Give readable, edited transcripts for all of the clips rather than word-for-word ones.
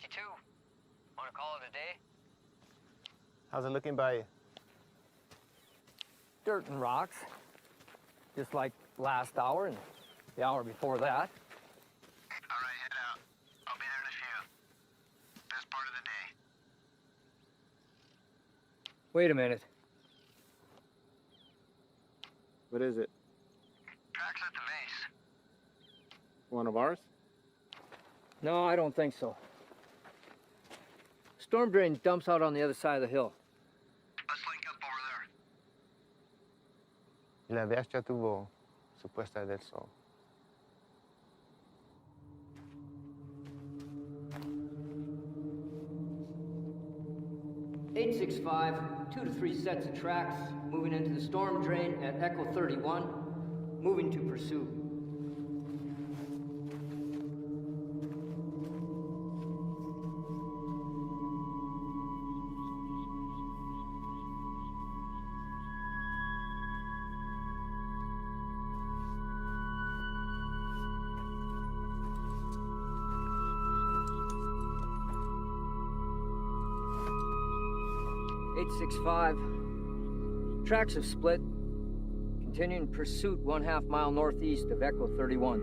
52. Want to call it a day? How's it looking by you? Dirt and rocks, just like last hour and the hour before that. All right, head out. I'll be there in a few. Best part of the day. Wait a minute. What is it? Tracks at the base. One of ours? No, I don't think so. Storm drain dumps out on the other side of the hill. Let's link up over there. Y la DH ya tuvo su puesta del sol. (865), 2 to 3 sets of tracks, moving into the storm drain at Echo 31, moving to pursuit. (865), tracks have split, continuing pursuit 1/2 mile northeast of Echo 31.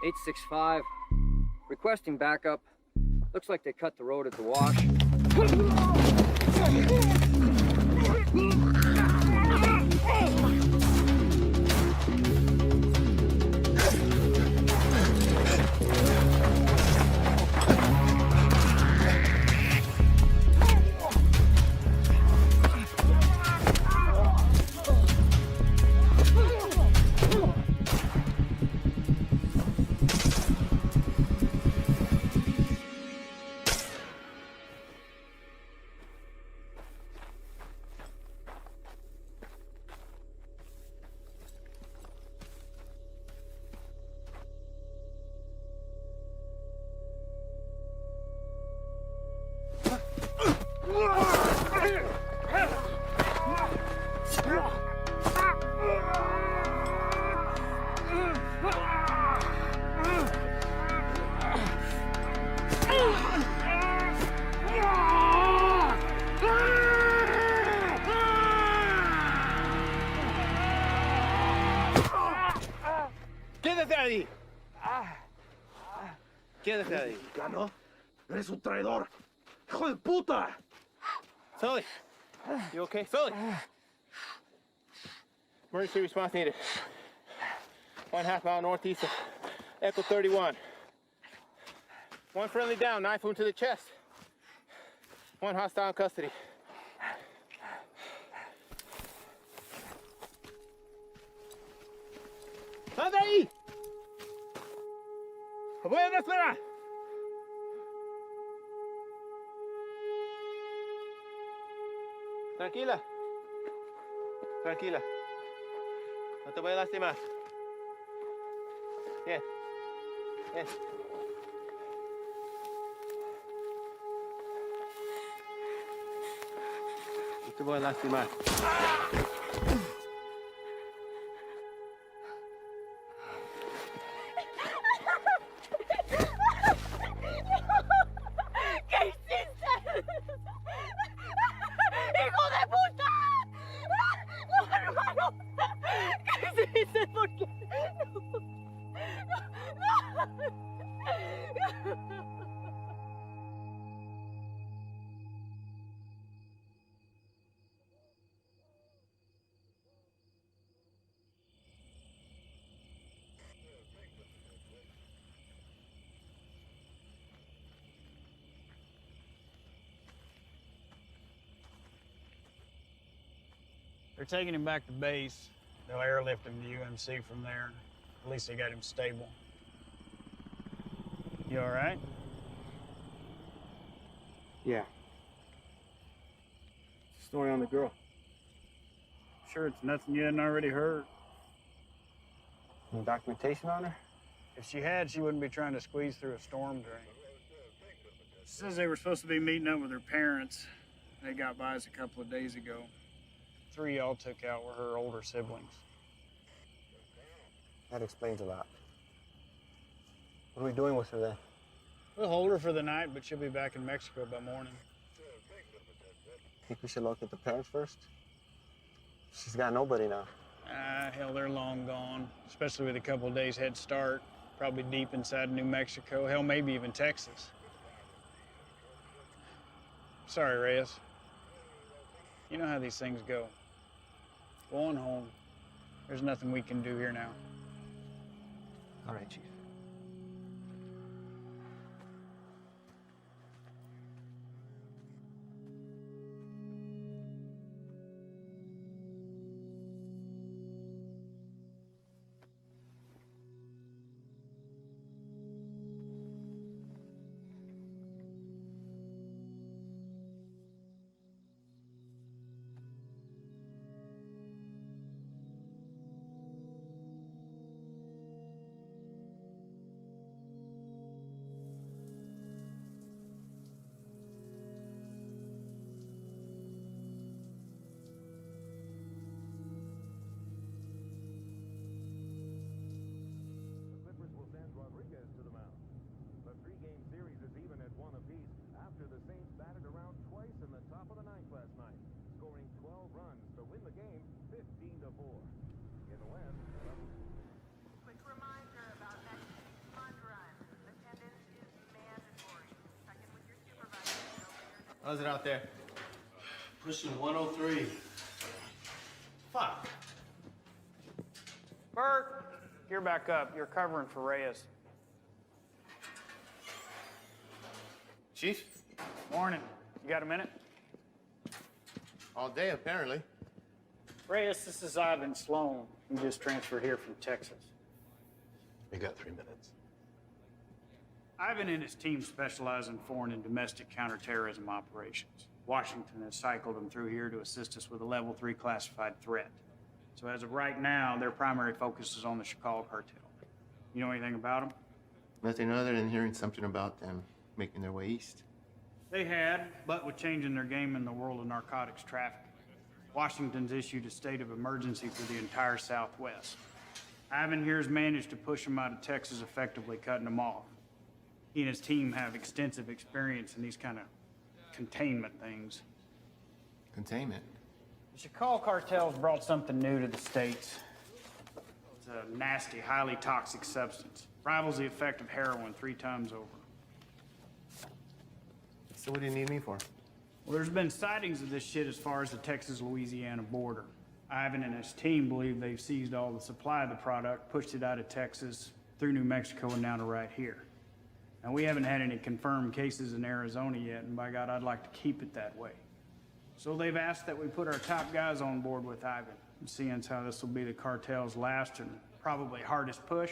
(865), requesting backup. Looks like they cut the road at the wash. ¡Quédate ahí! ¡Quédate ahí! ¿Mexicano? ¡Eres un traidor! ¡Hijo de puta! Sully! You okay? Sully! Emergency response needed. 1/2 mile northeast of Echo 31. One friendly down, knife wound to the chest. One hostile in custody. ¡Sal de ahí! ¡Voy a esperar! Tranquila. Tranquila. No te voy a lastimar. Bien. Bien. No te voy a lastimar. They're taking him back to base. They'll airlift him to UMC from there. At least they got him stable. You all right? Yeah. Story on the girl. Sure, it's nothing you hadn't already heard. Any documentation on her? If she had, she wouldn't be trying to squeeze through a storm drain. Says they were supposed to be meeting up with her parents. They got by us a couple of days ago. 3 y'all took out were her older siblings. That explains a lot. What are we doing with her then? We'll hold her for the night, but she'll be back in Mexico by morning. Think we should locate the parents first? She's got nobody now. Hell, they're long gone, especially with a couple of days head start. Probably deep inside New Mexico, hell, maybe even Texas. Sorry, Reyes. You know how these things go. Go on home. There's nothing we can do here now. All right, Chief. How's it out there? Pushing 103. Fuck. Bert, you're back up. You're covering for Reyes. Chief? Morning. You got a minute? All day, apparently. Reyes, this is Ivan Sloan. He just transferred here from Texas. You got 3 minutes. Ivan and his team specialize in foreign and domestic counterterrorism operations. Washington has cycled them through here to assist us with a level 3 classified threat. So as of right now, their primary focus is on the Shakal cartel. You know anything about them? Nothing other than hearing something about them making their way east. They had, but with changing their game in the world of narcotics trafficking, Washington's issued a state of emergency for the entire Southwest. Ivan here has managed to push them out of Texas, effectively cutting them off. He and his team have extensive experience in these kind of containment things. Containment? The Shakal cartel's brought something new to the States. It's a nasty, highly toxic substance. Rivals the effect of heroin 3 times over. So what do you need me for? Well, there's been sightings of this shit as far as the Texas-Louisiana border. Ivan and his team believe they've seized all the supply of the product, pushed it out of Texas, through New Mexico, and down to right here. And we haven't had any confirmed cases in Arizona yet, and by God, I'd like to keep it that way. So they've asked that we put our top guys on board with Ivan. And seeing as how this will be the cartel's last and probably hardest push,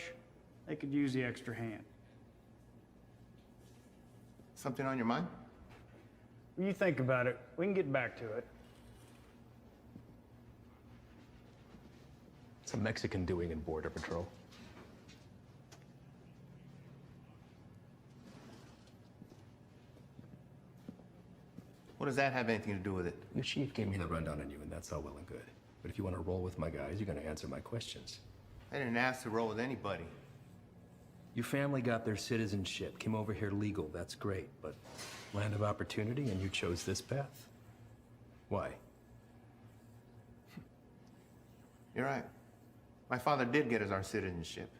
they could use the extra hand. Something on your mind? When you think about it, we can get back to it. What's a Mexican doing in Border Patrol? What does that have anything to do with it? The chief gave me the rundown on you, and that's all well and good. But if you want to roll with my guys, you're going to answer my questions. I didn't ask to roll with anybody. Your family got their citizenship, came over here legal, that's great, but land of opportunity, and you chose this path? Why? You're right. My father did get us our citizenship,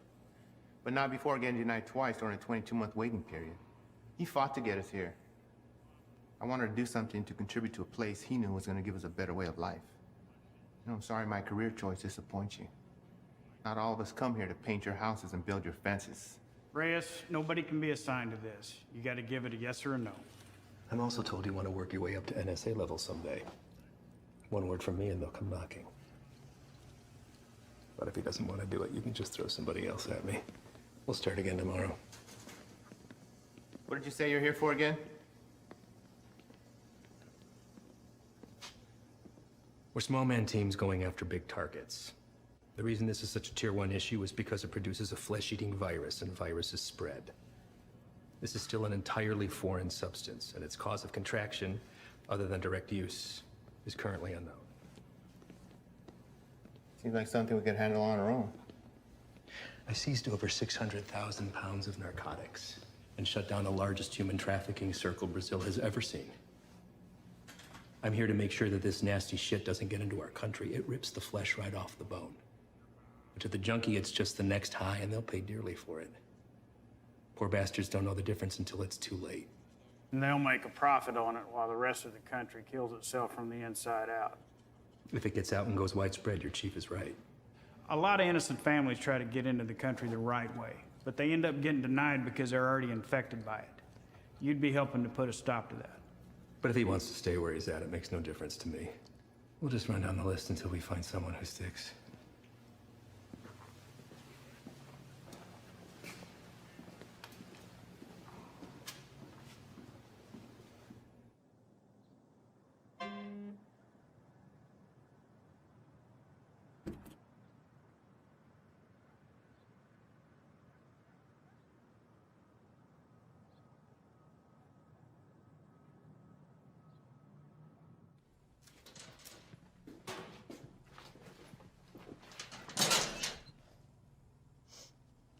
but not before getting denied twice during a 22-month waiting period. He fought to get us here. I wanted to do something to contribute to a place he knew was going to give us a better way of life. You know, I'm sorry my career choice disappoints you. Not all of us come here to paint your houses and build your fences. Reyes, nobody can be assigned to this. You got to give it a yes or a no. I'm also told you want to work your way up to NSA level someday. One word from me and they'll come knocking. But if he doesn't want to do it, you can just throw somebody else at me. We'll start again tomorrow. What did you say you're here for again? We're small man teams going after big targets. The reason this is such a tier 1 issue is because it produces a flesh-eating virus, and viruses spread. This is still an entirely foreign substance, and its cause of contraction, other than direct use, is currently unknown. Seems like something we could handle on our own. I seized over 600,000 pounds of narcotics and shut down the largest human trafficking circle Brazil has ever seen. I'm here to make sure that this nasty shit doesn't get into our country. It rips the flesh right off the bone. But to the junkie, it's just the next high, and they'll pay dearly for it. Poor bastards don't know the difference until it's too late. And they'll make a profit on it while the rest of the country kills itself from the inside out. If it gets out and goes widespread, your chief is right. A lot of innocent families try to get into the country the right way, but they end up getting denied because they're already infected by it. You'd be helping to put a stop to that. But if he wants to stay where he's at, it makes no difference to me. We'll just run down the list until we find someone who sticks.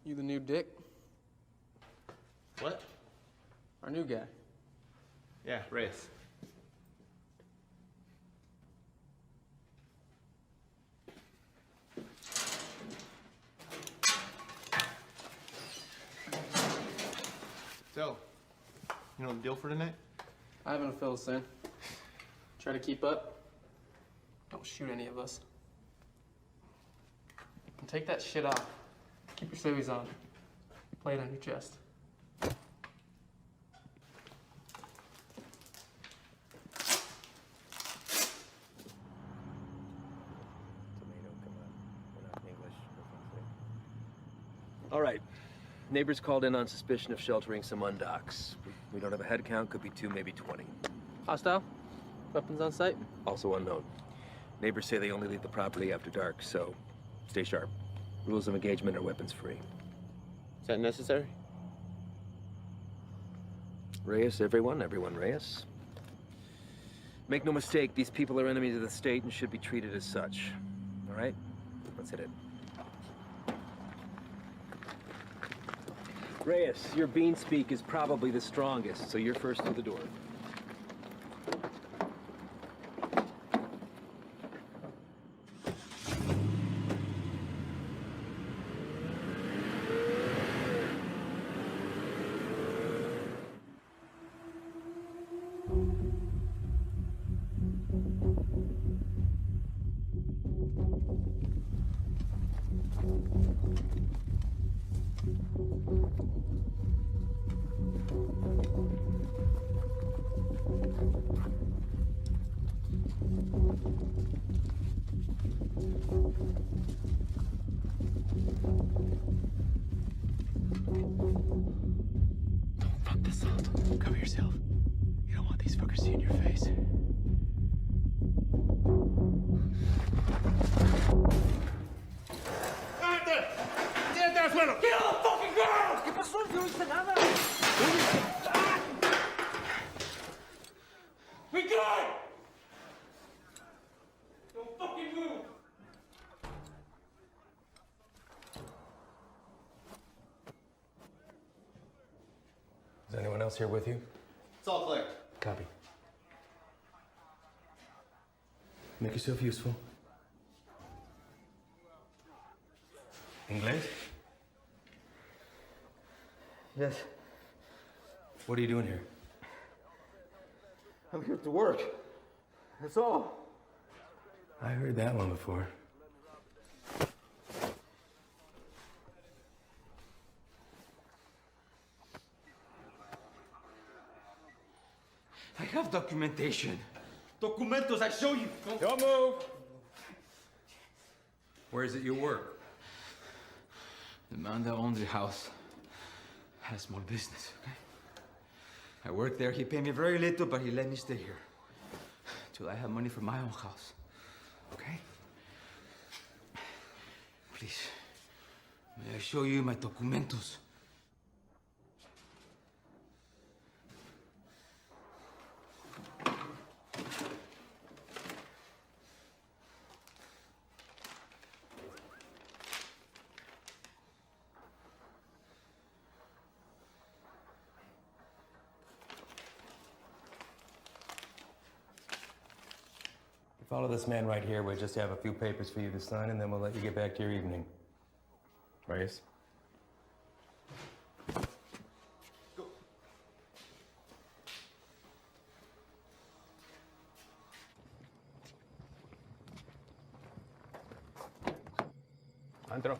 You the new Dick? What? Our new guy. Yeah, Reyes. So, you know the deal for tonight? I haven't filled us in. Try to keep up. Don't shoot any of us. And take that shit off. Keep your civvies on. Play it on your chest. All right. Neighbors called in on suspicion of sheltering some undocks. We don't have a head count, could be 2, maybe 20. Hostile? Weapons on site? Also unknown. Neighbors say they only leave the property after dark, so stay sharp. Rules of engagement are weapons free. Is that necessary? Reyes, everyone Reyes. Make no mistake, these people are enemies of the state and should be treated as such. All right? Let's hit it. Reyes, your bean speak is probably the strongest, so you're first through the door. Front this assault. Cover yourself. You don't want these fuckers seeing your face. Is anyone else here with you? It's all clear. Copy. Make yourself useful. Inglés? Yes, What are you doing here? I'm here to work. That's all. I heard that one before. I have documentation. Documentos, I show you. Don't move. Where is it you work? The man that owns the house has a small business, okay? I work there. He paid me very little, but he let me stay here till I have money for my own house. okay? Please, may I show you my documentos? Follow this man right here. We'll just have a few papers for you to sign, and then we'll let you get back to your evening. Reyes? Andro.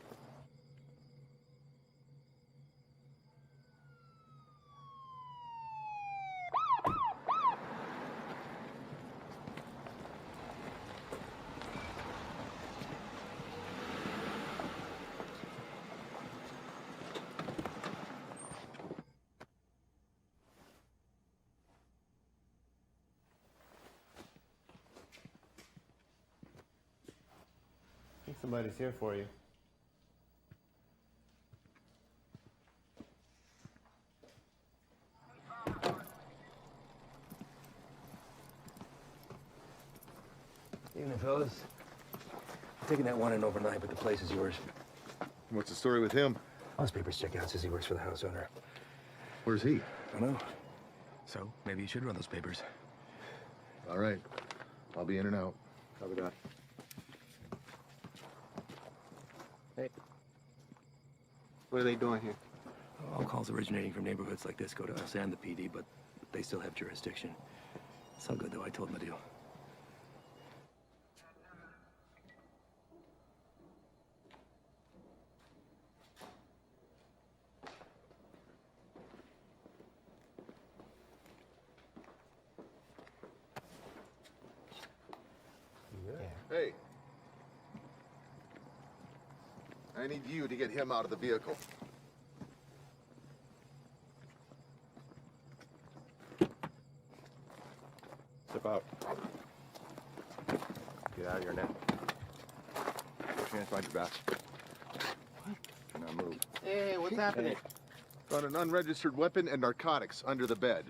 I think somebody's here for you. Evening, fellas. I'm taking that one in overnight, but the place is yours. What's the story with him? All his papers check out. Says he works for the house owner. Where's he? I know. So, maybe you should run those papers. All right. I'll be in and out. Copy that. Hey. What are they doing here? All calls originating from neighborhoods like this go to us and the PD, but they still have jurisdiction. It's all good, though. I told them the deal. Hey. I need you to get him out of the vehicle. Step out. Get out of here now. Put your hands behind your back. Do not move. Hey, what's happening? Found an unregistered weapon and narcotics under the bed.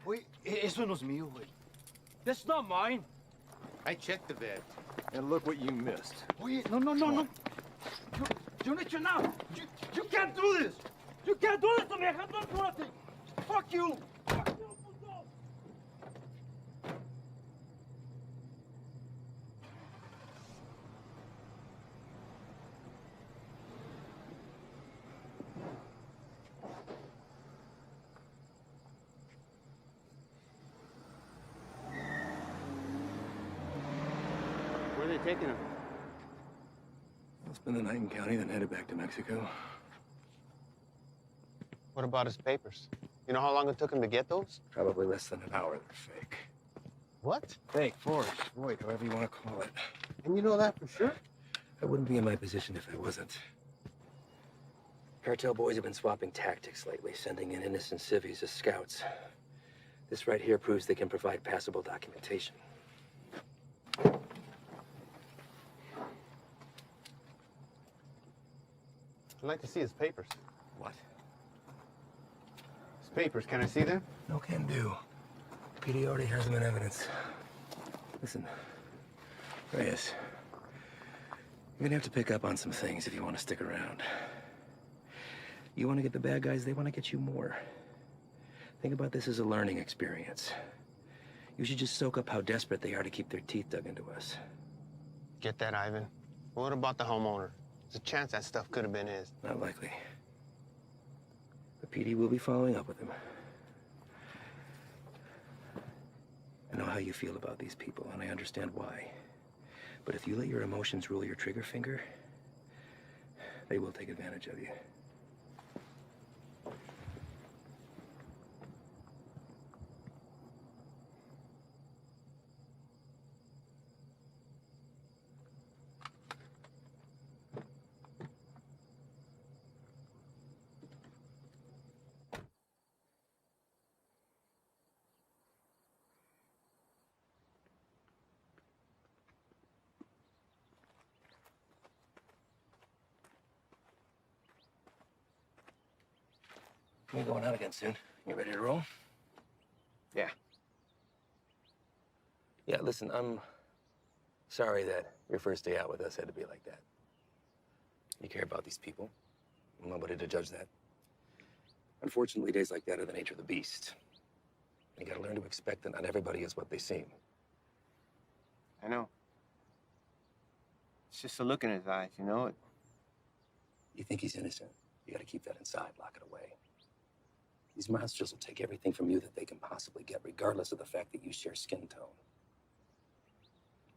Wait, eso no es mío, güey. That's not mine. I checked the bed. And look what you missed. Wait, no. You need to know. You can't do this. You can't do this to me. I have done nothing. Fuck you. Fuck you, puto. Where are they taking him? I'll spend the night in county, then headed back to Mexico. What about his papers? You know how long it took him to get those? Probably less than an hour. They're fake. What? Fake, forged, void, however you want to call it. And you know that for sure? I wouldn't be in my position if I wasn't. Cartel boys have been swapping tactics lately, sending in innocent civvies as scouts. This right here proves they can provide passable documentation. I'd like to see his papers. What? His papers, can I see them? No can do. PD already has them in evidence. Listen, Reyes, you're gonna have to pick up on some things if you want to stick around. You want to get the bad guys, they want to get you more. Think about this as a learning experience. You should just soak up how desperate they are to keep their teeth dug into us. Get that, Ivan. What about the homeowner? There's a chance that stuff could have been his. Not likely. The PD will be following up with him. I know how you feel about these people, and I understand why. But if you let your emotions rule your trigger finger, they will take advantage of you. We're going out again soon. You ready to roll? Yeah. Yeah, listen, I'm sorry that your first day out with us had to be like that. You care about these people. I'm nobody to judge that. Unfortunately, days like that are the nature of the beast. You gotta learn to expect that not everybody is what they seem. I know. It's just a look in his eyes, you know? You think he's innocent. You gotta keep that inside, lock it away. These monsters will take everything from you that they can possibly get, regardless of the fact that you share skin tone.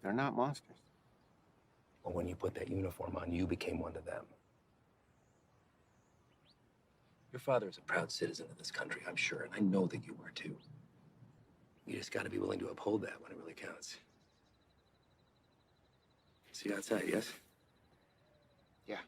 They're not monsters. Well, when you put that uniform on, you became one to them. Your father is a proud citizen of this country, I'm sure, and I know that you were too. You just gotta be willing to uphold that when it really counts. See you outside, yes? Yeah.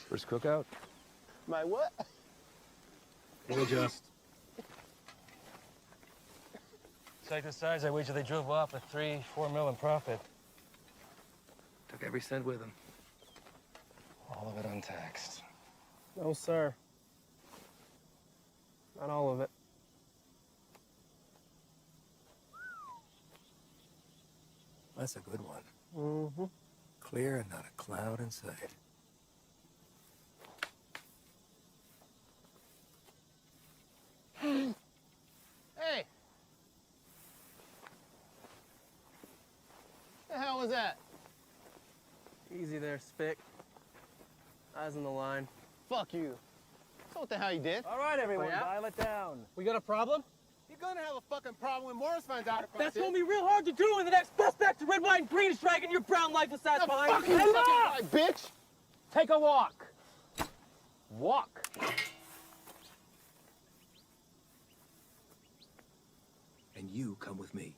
First cookout? My what? We'll adjust. Cycle size, I wager they drove off with 3-4 mil in profit. Took every cent with them. All of it untaxed. No, sir. Not all of it. That's a good one. Mm-hmm. Clear and not a cloud in sight. Hey! The hell was that? Easy there, Spick. Eyes on the line. Fuck you. So what the hell you did? All right, everyone, Oh, yeah? dial it down. We got a problem? You're gonna have a fucking problem when Morris finds out about That's this. gonna be real hard to do when the next bus back to red, white, and green is dragging your brown lifeless ass behind. Fuck you, fucking guy, bitch! Take a walk. Walk. And you come with me.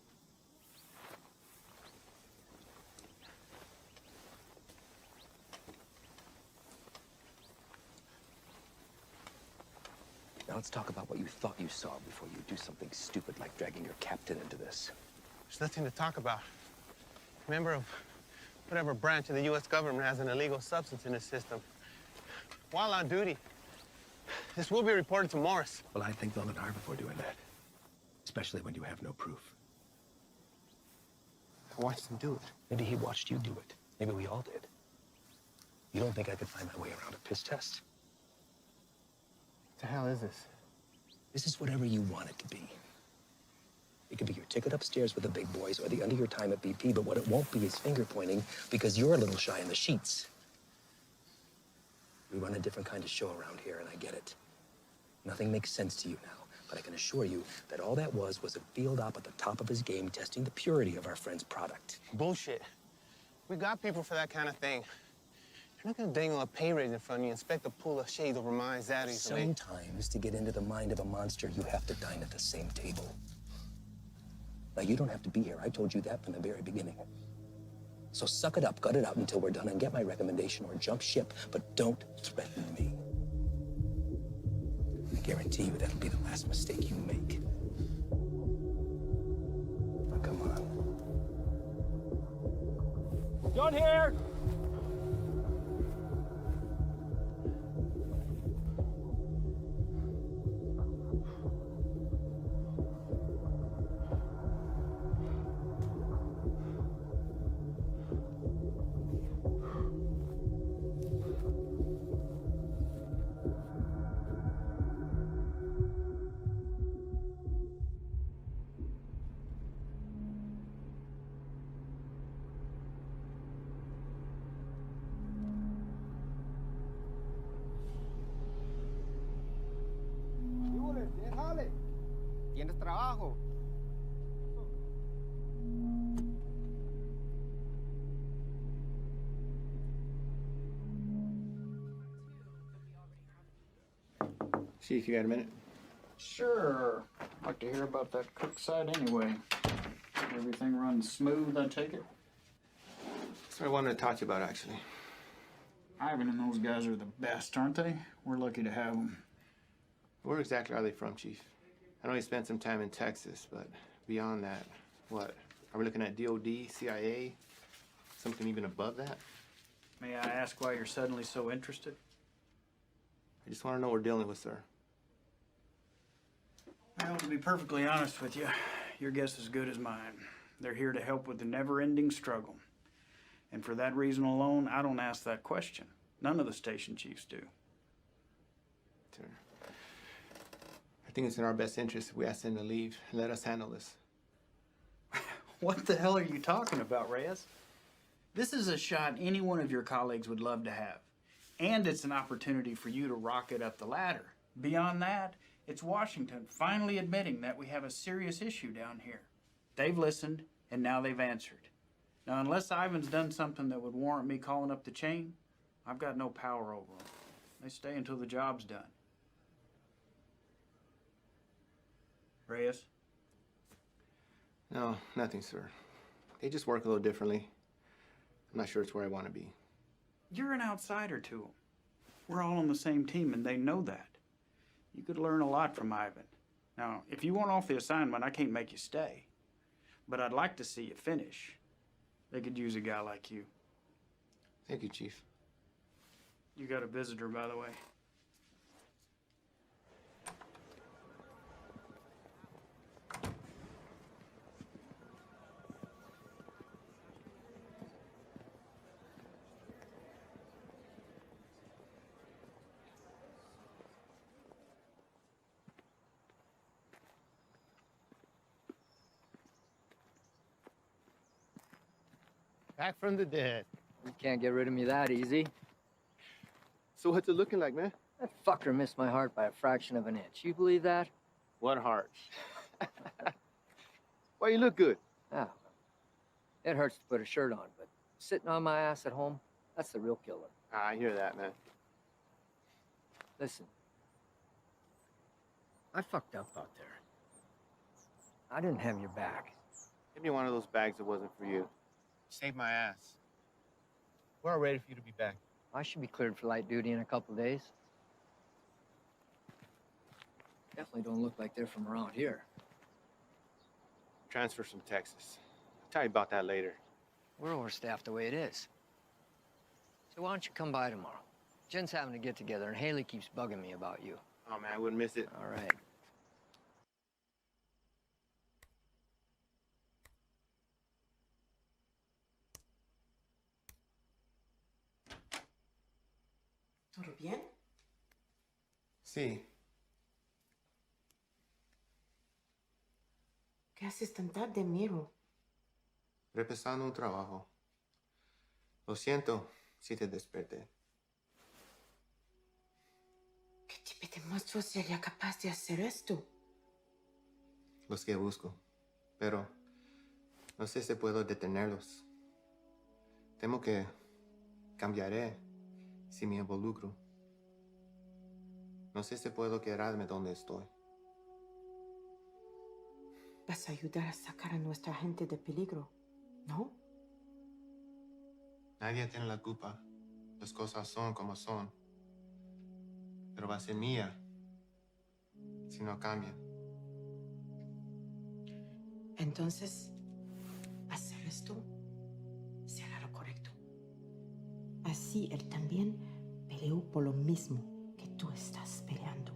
Now let's talk about what you thought you saw before you do something stupid like dragging your captain into this. There's nothing to talk about. Member of whatever branch of the U.S. government has an illegal substance in its system. While on duty, this will be reported to Morris. Well, I think they'll look hard before doing that. Especially when you have no proof. I watched him do it. Maybe he watched you do it. Maybe we all did. You don't think I could find my way around a piss test? What the hell is this? This is whatever you want it to be. It could be your ticket upstairs with the big boys or the end of your time at BP, but what it won't be is finger pointing because you're a little shy in the sheets. We run a different kind of show around here, and I get it. Nothing makes sense to you now, but I can assure you that all that was a field op at the top of his game testing the purity of our friend's product. Bullshit. We got people for that kind of thing. You're not gonna dangle a pay raise in front of you and expect to pull a shade over my eyes that easily. Sometimes, to get into the mind of a monster, you have to dine at the same table. Now, you don't have to be here. I told you that from the very beginning. So suck it up, gut it out until we're done, and get my recommendation or jump ship, but don't threaten me. I guarantee you that'll be the last mistake you make. Now, come on. John here. ¿Tienes trabajo? Chief, you got a minute? Sure. I'd like to hear about that cook site anyway. Everything runs smooth, I take it? That's what I wanted to talk to you about, actually. Ivan and those guys are the best, aren't they? We're lucky to have them. Where exactly are they from, Chief? I know you spent some time in Texas, but beyond that, what? Are we looking at DOD, CIA, something even above that? May I ask why you're suddenly so interested? I just want to know what we're dealing with, sir. Well, to be perfectly honest with you, your guess is as good as mine. They're here to help with the never-ending struggle. And for that reason alone, I don't ask that question. None of the station chiefs do. Sir, I think it's in our best interest if we ask them to leave and let us handle this. What the hell are you talking about, Reyes? This is a shot any one of your colleagues would love to have. And it's an opportunity for you to rocket up the ladder. Beyond that, it's Washington finally admitting that we have a serious issue down here. They've listened, and now they've answered. Now, unless Ivan's done something that would warrant me calling up the chain, I've got no power over them. They stay until the job's done. Reyes? No, nothing, sir. They just work a little differently. I'm not sure it's where I want to be. You're an outsider to them. We're all on the same team, and they know that. You could learn a lot from Ivan. Now, if you want off the assignment, I can't make you stay. But I'd like to see you finish. They could use a guy like you. Thank you, Chief. You got a visitor, by the way. Back from the dead. You can't get rid of me that easy. So what's it looking like, man? That fucker missed my heart by a fraction of an inch. You believe that? What heart? Why you look good? Yeah. It hurts to put a shirt on, but sitting on my ass at home, that's the real killer. I hear that, man. Listen. I fucked up out there. I didn't have your back. Give me one of those bags that wasn't for you. Saved my ass. We're all ready for you to be back. I should be cleared for light duty in a couple days. Definitely don't look like they're from around here. Transfers from Texas. I'll tell you about that later. We're overstaffed the way it is. So why don't you come by tomorrow? Jen's having to get together, and Haley keeps bugging me about you. Oh, man, I wouldn't miss it. All right. ¿Todo bien? Sí. ¿Qué haces tan tarde, Miro? Repasando un trabajo. Lo siento si te desperté. ¿Qué tipo de monstruo sería capaz de hacer esto? Los que busco. Pero no sé si puedo detenerlos. Temo que cambiaré si me involucro. No sé si puedo quedarme donde estoy. Vas a ayudar a sacar a nuestra gente de peligro, ¿no? Nadie tiene la culpa. Las cosas son como son. Pero va a ser mía si no cambian. Entonces, hacer esto será lo correcto. Así él también peleó por lo mismo que tú estás peleando.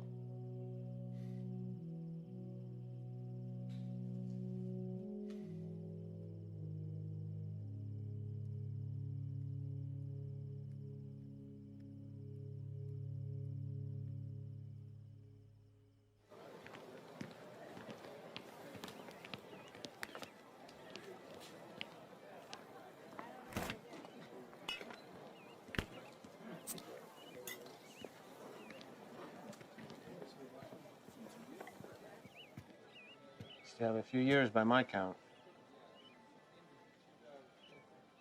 Still have a few years by my count.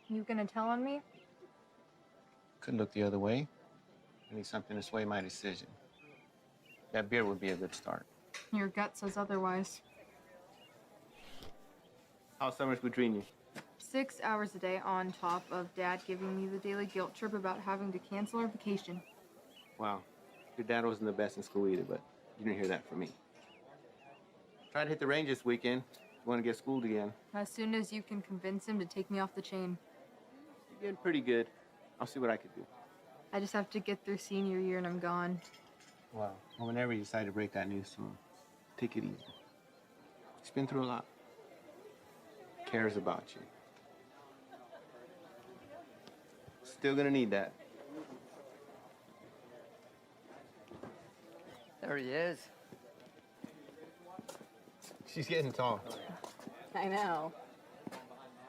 You gonna tell on me? Could look the other way. I need something to sway my decision. That beer would be a good start. Your gut says otherwise. How's summers between you? 6 hours a day on top of Dad giving me the daily guilt trip about having to cancel our vacation. Wow. Your dad wasn't the best in school either, but you didn't hear that from me. Try to hit the range this weekend. You want to get schooled again. As soon as you can convince him to take me off the chain. You're getting pretty good. I'll see what I could do. I just have to get through senior year and I'm gone. Well, whenever you decide to break that news to him, take it easy. He's been through a lot. Cares about you. Still gonna need that. There he is. She's getting tall. I know.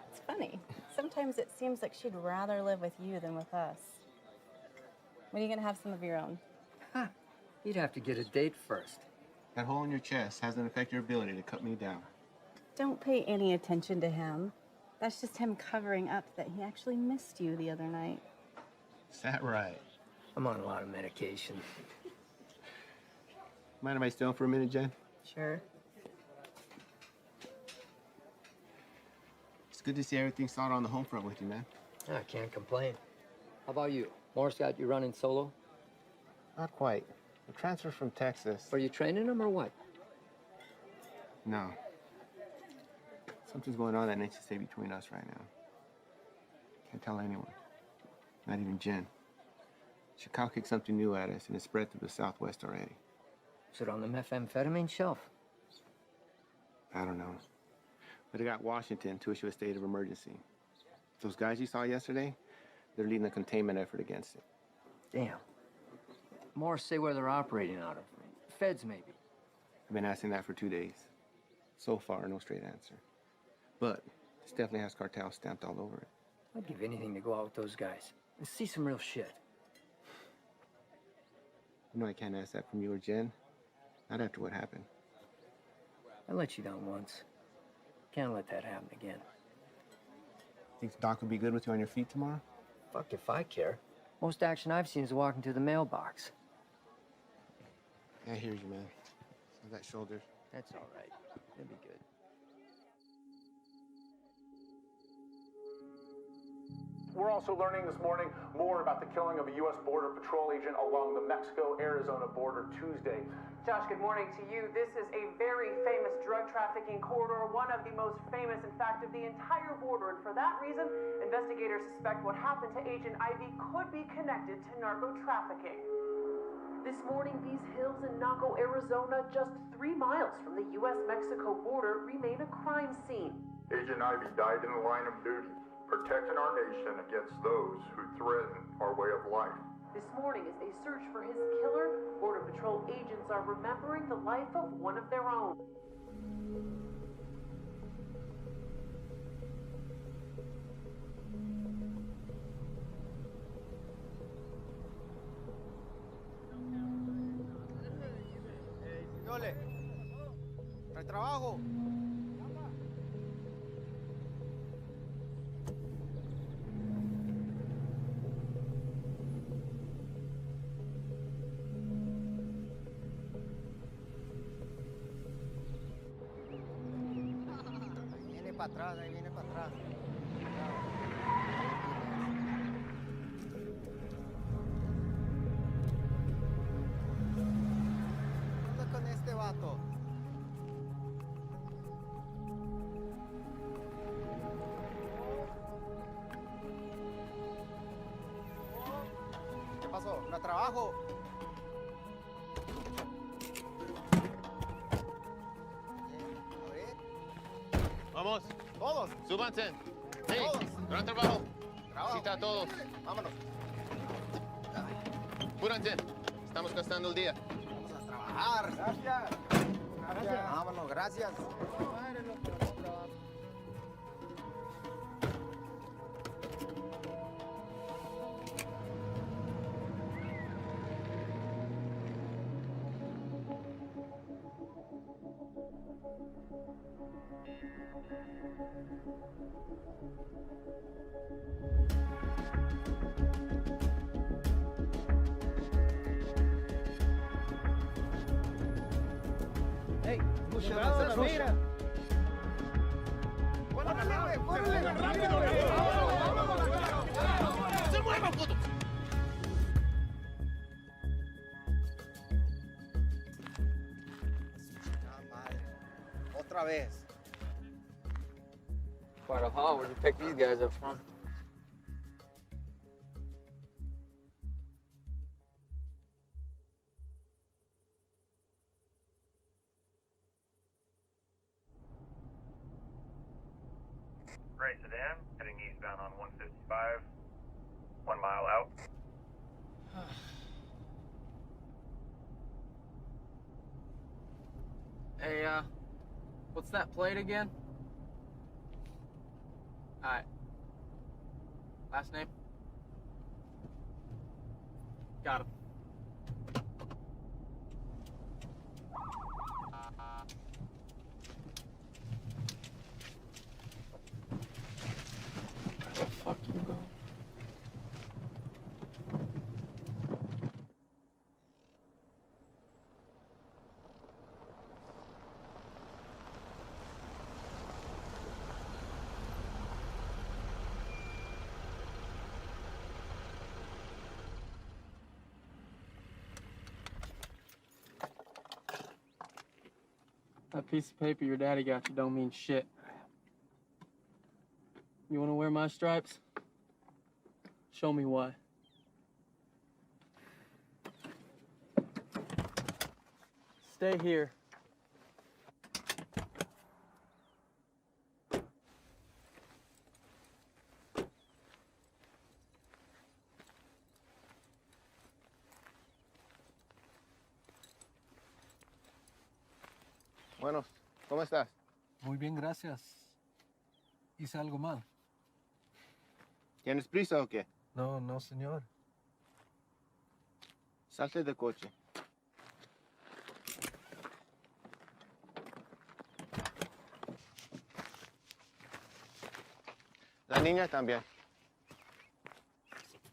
It's funny. Sometimes it seems like she'd rather live with you than with us. When are you gonna have some of your own? Huh. You'd have to get a date first. That hole in your chest hasn't affected your ability to cut me down. Don't pay any attention to him. That's just him covering up that he actually missed you the other night. Is that right? I'm on a lot of medication. Mind if I stay on for a minute, Jen? Sure. It's good to see everything started on the home front with you, man. I can't complain. How about you? Morris got you running solo? Not quite. The transfer from Texas. Are you training him or what? No. Something's going on that needs to stay between us right now. Can't tell anyone. Not even Jen. Chicago kicked something new at us and it's spread through the Southwest already. Is it on the methamphetamine shelf? I don't know. But it got Washington to issue a state of emergency. Those guys you saw yesterday, they're leading a containment effort against it. Damn. Morris say where they're operating out of. Feds, maybe. I've been asking that for 2 days. So far, no straight answer. But this definitely has cartel stamped all over it. I'd give anything to go out with those guys and see some real shit. You know I can't ask that from you or Jen. Not after what happened. I let you down once. Can't let that happen again. Think Doc would be good with you on your feet tomorrow? Fuck if I care. Most action I've seen is walking to the mailbox. I hear you, man. How's that shoulder? That's all right. It'll be good. We're also learning this morning more about the killing of a U.S. Border Patrol agent along the Mexico-Arizona border Tuesday. Josh, good morning to you. This is a very famous drug trafficking corridor, one of the most famous, in fact, of the entire border. And for that reason, investigators suspect what happened to Agent Ivy could be connected to narco trafficking. This morning, these hills in Naco, Arizona, just 3 miles from the U.S.-Mexico border, remain a crime scene. Agent Ivy died in the line of duty, protecting our nation against those who threaten our way of life. This morning, as they search for his killer, Border Patrol agents are remembering the life of one of their own. Yole, ¿hay trabajo? Viene para atrás, ahí viene para atrás. ¿Qué onda con este vato? ¿Qué pasó? ¿No trabajo? Vamos. Todos. Súbanse. Sí. Todos. Gran trabajo. Trabajo. Cita a todos. Vámonos. Apúrense. Estamos gastando el día. Vamos a trabajar. Gracias. Gracias. Vámonos, gracias. Hey, cuidado de la mira. ¡Se muevan, puto! Otra vez. Quite a haul. Where'd you pick these guys up from? Gray sedan, heading eastbound on 155, 1 mile out. Hey, what's that plate again? Alright. Last name? Got him. Fuck you, bro. That piece of paper your daddy got you don't mean shit. You wanna wear my stripes? Show me why. Stay here. Bueno, ¿cómo estás? Muy bien, gracias. ¿Hice algo mal? ¿Tienes prisa o qué? No, no, señor. Salte del coche. La niña también.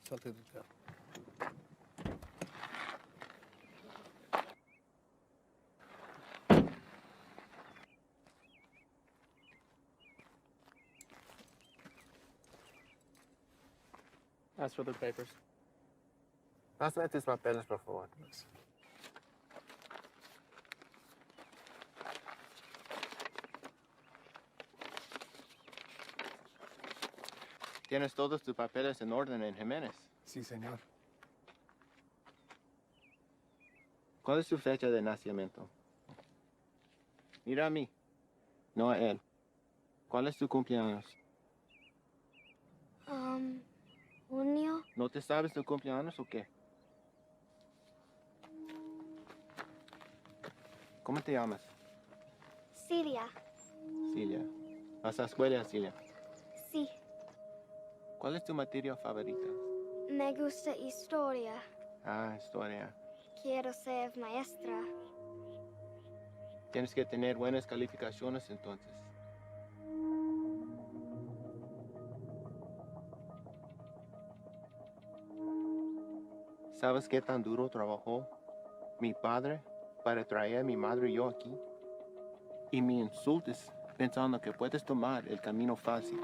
Salte del carro. Ask for their papers. Pásame tus papeles, por favor. ¿Tienes todos tus papeles en orden en Jiménez? Sí, señor. ¿Cuál es su fecha de nacimiento? Mira a mí, no a él. ¿Cuál es tu cumpleaños? Junio. ¿No te sabes tu cumpleaños o qué? ¿Cómo te llamas? Cilia. Cilia. ¿Vas a la escuela, Cilia? Sí. ¿Cuál es tu materia favorita? Me gusta historia. Ah, historia. Quiero ser maestra. Tienes que tener buenas calificaciones entonces. ¿Sabes qué tan duro trabajó mi padre para traer a mi madre y yo aquí? Y me insultes pensando que puedes tomar el camino fácil.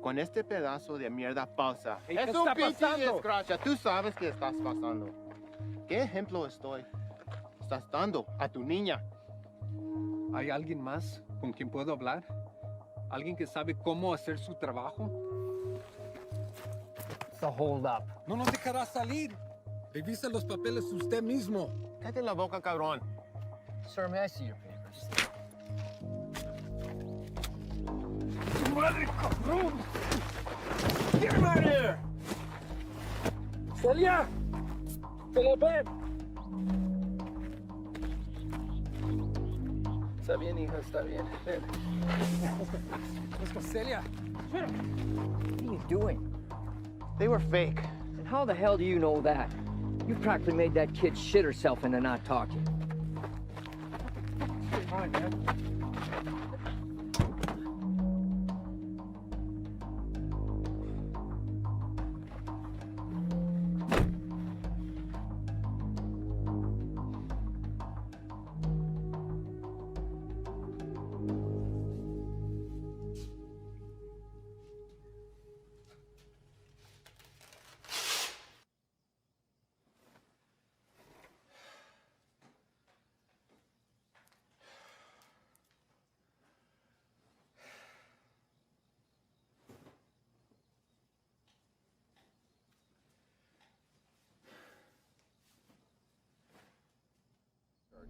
Con este pedazo de mierda falsa. Hey, es ¿qué un está pinche pasando? desgracia. Tú sabes qué estás pasando. ¿Qué ejemplo estás dando a tu niña? ¿Hay alguien más con quien puedo hablar? ¿Alguien que sabe cómo hacer su trabajo? It's a hold up. No nos dejará salir. Revisa los papeles usted mismo. Cállate la boca, cabrón. Sir, may I see your papers? ¡Madre, cabrón! Get him out of here! ¡Celia! ¡Celia, ven! Está bien, hija, está bien. Ven. Let's go, Celia. What are you doing? They were fake. And how the hell do you know that? You practically made that kid shit herself into not talking. Come on, man.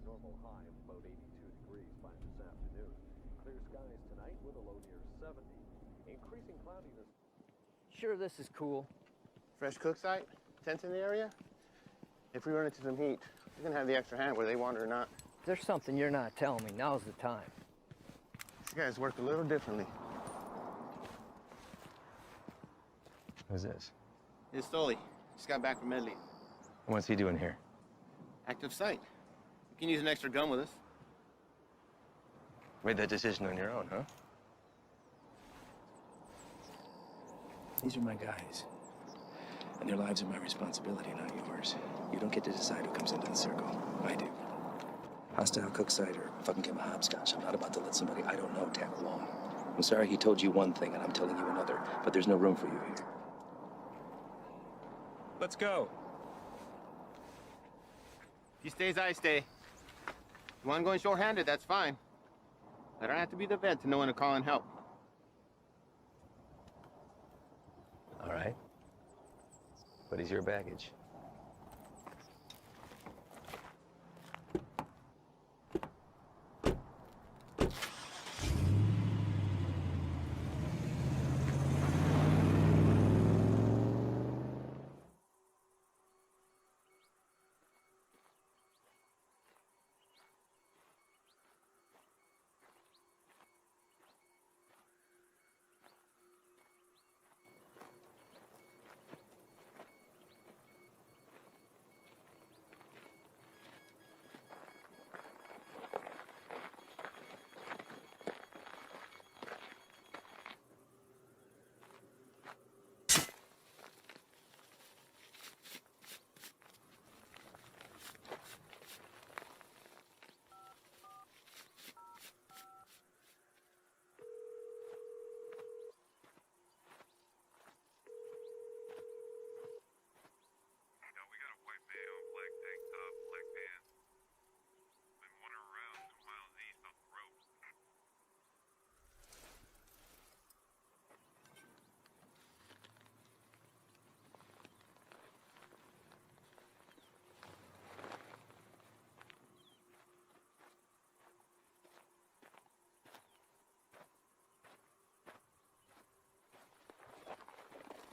normal high of about 82 degrees by this afternoon. Clear skies tonight with a low near 70. Increasing cloudiness. Sure, this is cool. Fresh cook site, tents in the area. If we run into some heat, we're gonna have the extra hand whether they want it or not. If there's something you're not telling me, now's the time. These guys work a little differently. Who's this? It's Stoli. Just got back from Medley. What's he doing here? Active site. You can use an extra gun with us. Made that decision on your own, huh? These are my guys. And their lives are my responsibility, not yours. You don't get to decide who comes into the circle. I do. Hostile cook site or fucking give him a hopscotch. I'm not about to let somebody I don't know tag along. I'm sorry he told you one thing and I'm telling you another, but there's no room for you here. Let's go. If you stays, I stay. If you want going short-handed, that's fine. I don't have to be the vet to know when to call and help. All right. What is your baggage?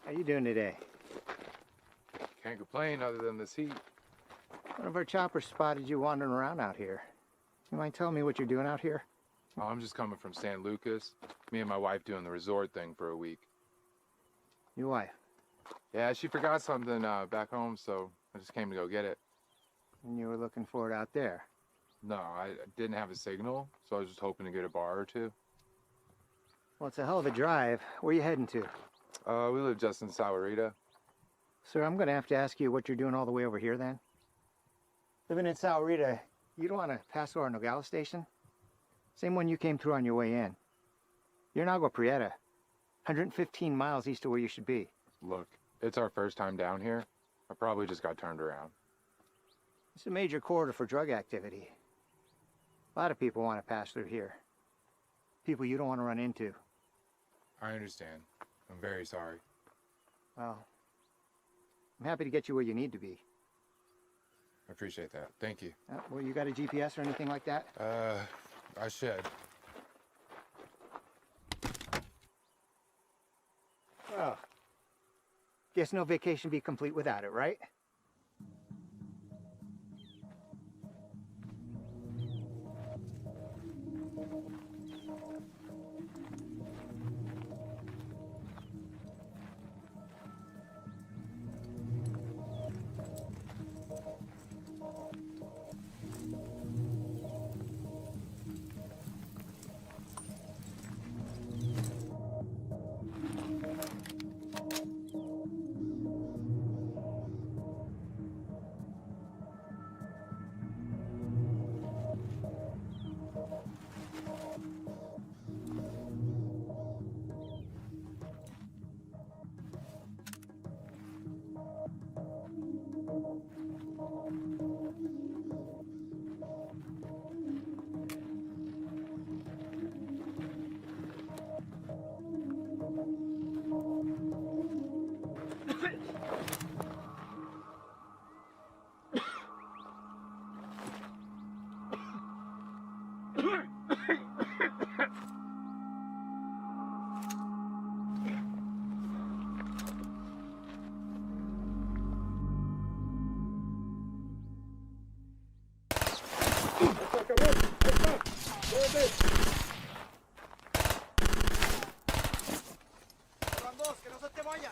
How you doing today? Can't complain other than this heat. One of our choppers spotted you wandering around out here. You mind telling me what you're doing out here? Oh, I'm just coming from San Lucas. Me and my wife doing the resort thing for a week. Your wife? Yeah, she forgot something back home, so I just came to go get it. And you were looking for it out there? No, I didn't have a signal, so I was just hoping to get a bar or two. Well, it's a hell of a drive. Where are you heading to? We live just in Sahuarita. Sir, I'm going to have to ask you what you're doing all the way over here then. Living in Sahuarita, you don't want to pass through our Nogales station? Same one you came through on your way in. You're in Agua Prieta, 115 miles east of where you should be. Look, it's our first time down here. I probably just got turned around. It's a major corridor for drug activity. A lot of people want to pass through here. People you don't want to run into. I understand. I'm very sorry. Well, I'm happy to get you where you need to be. I appreciate that. Thank you. Well, you got a GPS or anything like that? I should. Well, guess no vacation be complete without it, right? Van dos, que no se te vayan.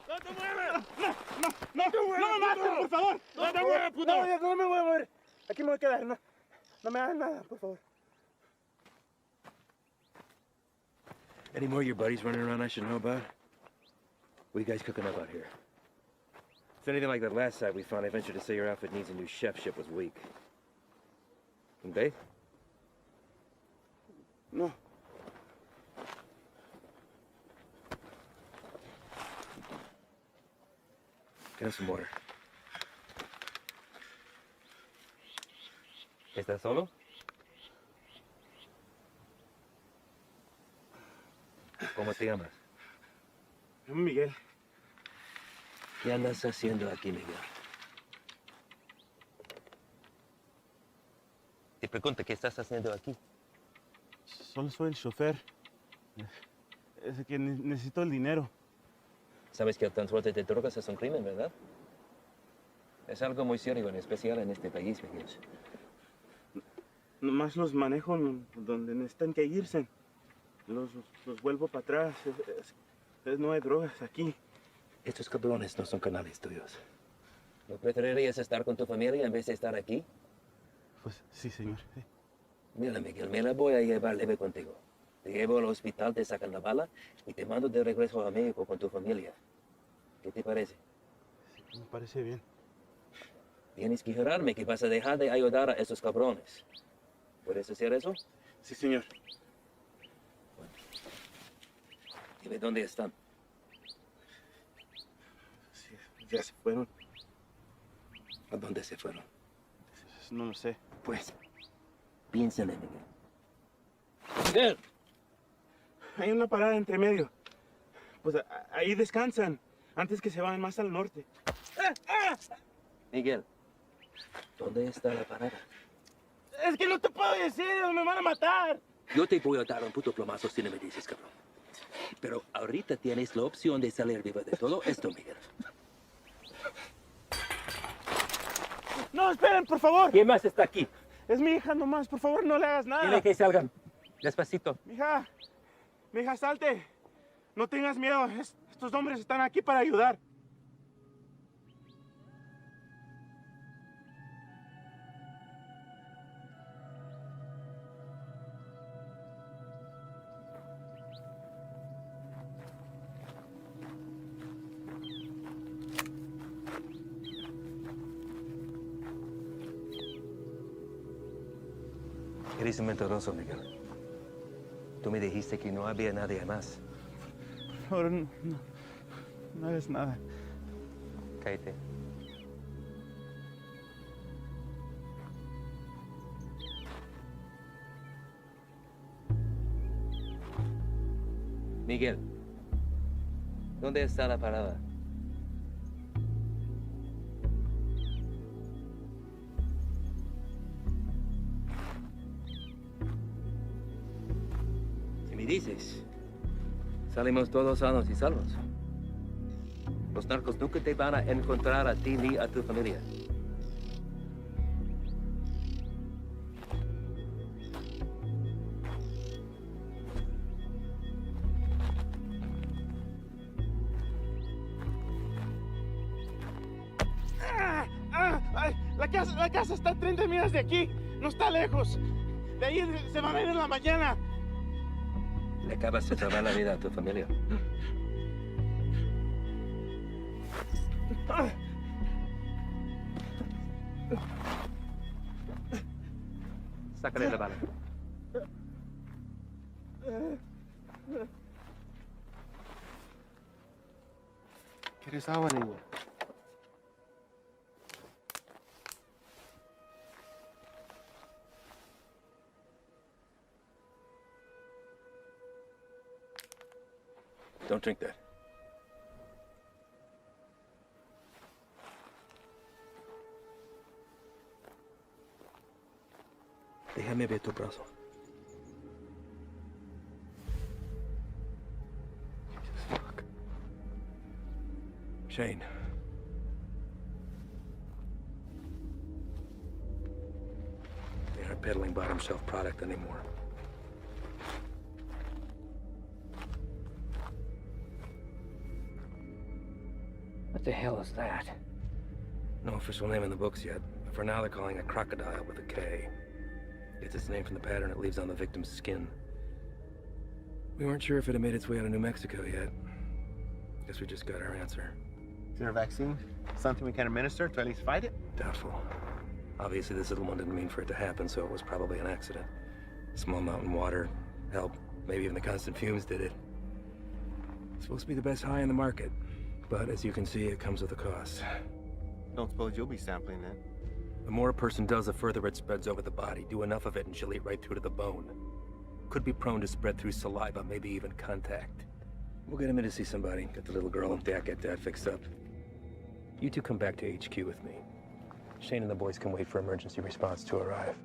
¡No te muevas! ¡No me mates, por favor! ¡No te muevas, puto! No me voy a mover. Aquí me voy a quedar. No me hagas nada, por favor. Any more of your buddies running around I should know about? What are you guys cooking up out here? If anything like that last site we found, I venture to say your outfit needs a new chef. Ship was weak. And they? No. Get us some water. ¿Estás solo? ¿Cómo te llamas? Miguel. ¿Qué andas haciendo aquí, Miguel? Te pregunto, ¿qué estás haciendo aquí? Solo soy el chofer. Es que necesito el dinero. Sabes que el transporte de drogas es un crimen, ¿verdad? Es algo muy serio, en especial en este país, Miguel. Nomás los manejo donde necesitan que irse. Los vuelvo para atrás. No hay drogas aquí. Estos cabrones no son canales tuyos. ¿No preferirías estar con tu familia en vez de estar aquí? Pues sí, señor. Sí. Mira, Miguel, me la voy a llevar leve contigo. Te llevo al hospital, te sacan la bala y te mando de regreso a México con tu familia. ¿Qué te parece? Sí, me parece bien. Tienes que jurarme que vas a dejar de ayudar a esos cabrones. ¿Puedes hacer eso? Sí, señor. Bueno. Dime dónde están. Sí, ya se fueron. ¿A dónde se fueron? No lo sé. Pues, piénsale, Miguel. ¡Miguel! Hay una parada entre medio. Pues ahí descansan, antes que se vayan más al norte. Miguel, ¿dónde está la parada? Es que no te puedo decir, me van a matar. Yo te voy a dar un puto plomazo si no me dices, cabrón. Pero ahorita tienes la opción de salir vivo de todo esto, Miguel. No, esperen, por favor. ¿Quién más está aquí? Es mi hija nomás, por favor, no le hagas nada. Dile que salgan. Despacito. Mija, salte. No tengas miedo, estos hombres están aquí para ayudar. Eres un mentiroso, Miguel. Tú me dijiste que no había nadie más. Ahora no, no es nada. Cállate. Miguel, ¿dónde está la parada? Si me dices, salimos todos sanos y salvos. Los narcos nunca te van a encontrar a ti ni a tu familia. La casa está a 30 millas de aquí, no está lejos. De ahí se van a ir en la mañana. Le acabas de salvar la vida a tu familia. Sácale la bala. ¿Quieres agua, niño? Don't drink that. Déjame ver tu brazo. Fuck. Shane. They aren't peddling bottom shelf product anymore. What the hell is that? No official name in the books yet. For now, they're calling it crocodile with a K. Gets its name from the pattern it leaves on the victim's skin. We weren't sure if it had made its way out of New Mexico yet. Guess we just got our answer. Is there a vaccine? Something we can administer to at least fight it? Doubtful. Obviously, this little one didn't mean for it to happen, so it was probably an accident. Small mountain water. Hell, maybe even the constant fumes did it. It's supposed to be the best high in the market. But as you can see, it comes with a cost. Don't suppose you'll be sampling that? The more a person does, the further it spreads over the body. Do enough of it and she'll eat right through to the bone. Could be prone to spread through saliva, maybe even contact. We'll get him in to see somebody. Get the little girl and get Dad fixed up. You two come back to HQ with me. Shane and the boys can wait for emergency response to arrive.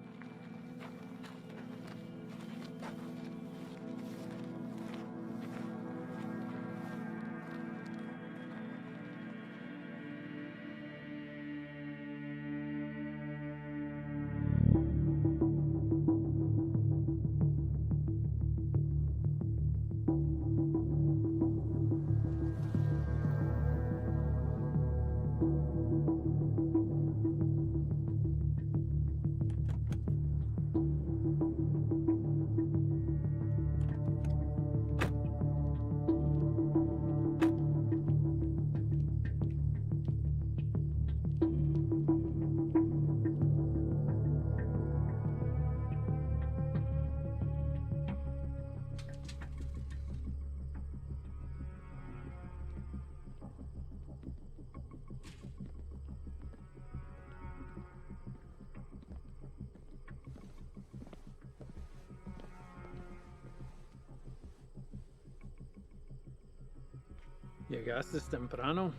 Llegaste temprano.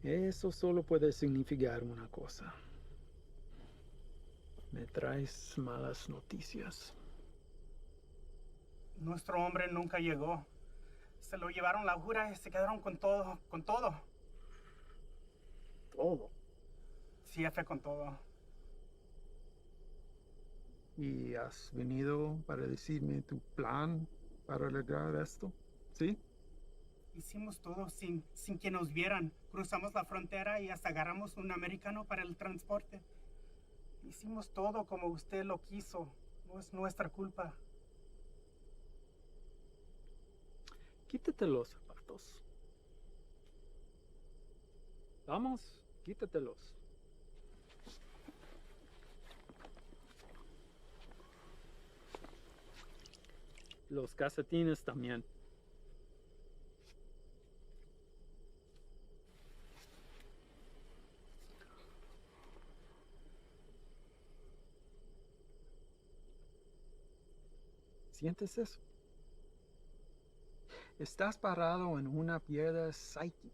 Eso solo puede significar una cosa. Me traes malas noticias. Nuestro hombre nunca llegó. Se lo llevaron la jura y se quedaron con todo, con todo. ¿Todo? Sí, jefe, con todo. ¿Y has venido para decirme tu plan para lograr esto? ¿Sí? Hicimos todo sin que nos vieran. Cruzamos la frontera y hasta agarramos un americano para el transporte. Hicimos todo como usted lo quiso. No es nuestra culpa. Quítate los zapatos. Vamos, quítatelos. los calcetines también. ¿Sientes eso? Estás parado en una piedra Psyche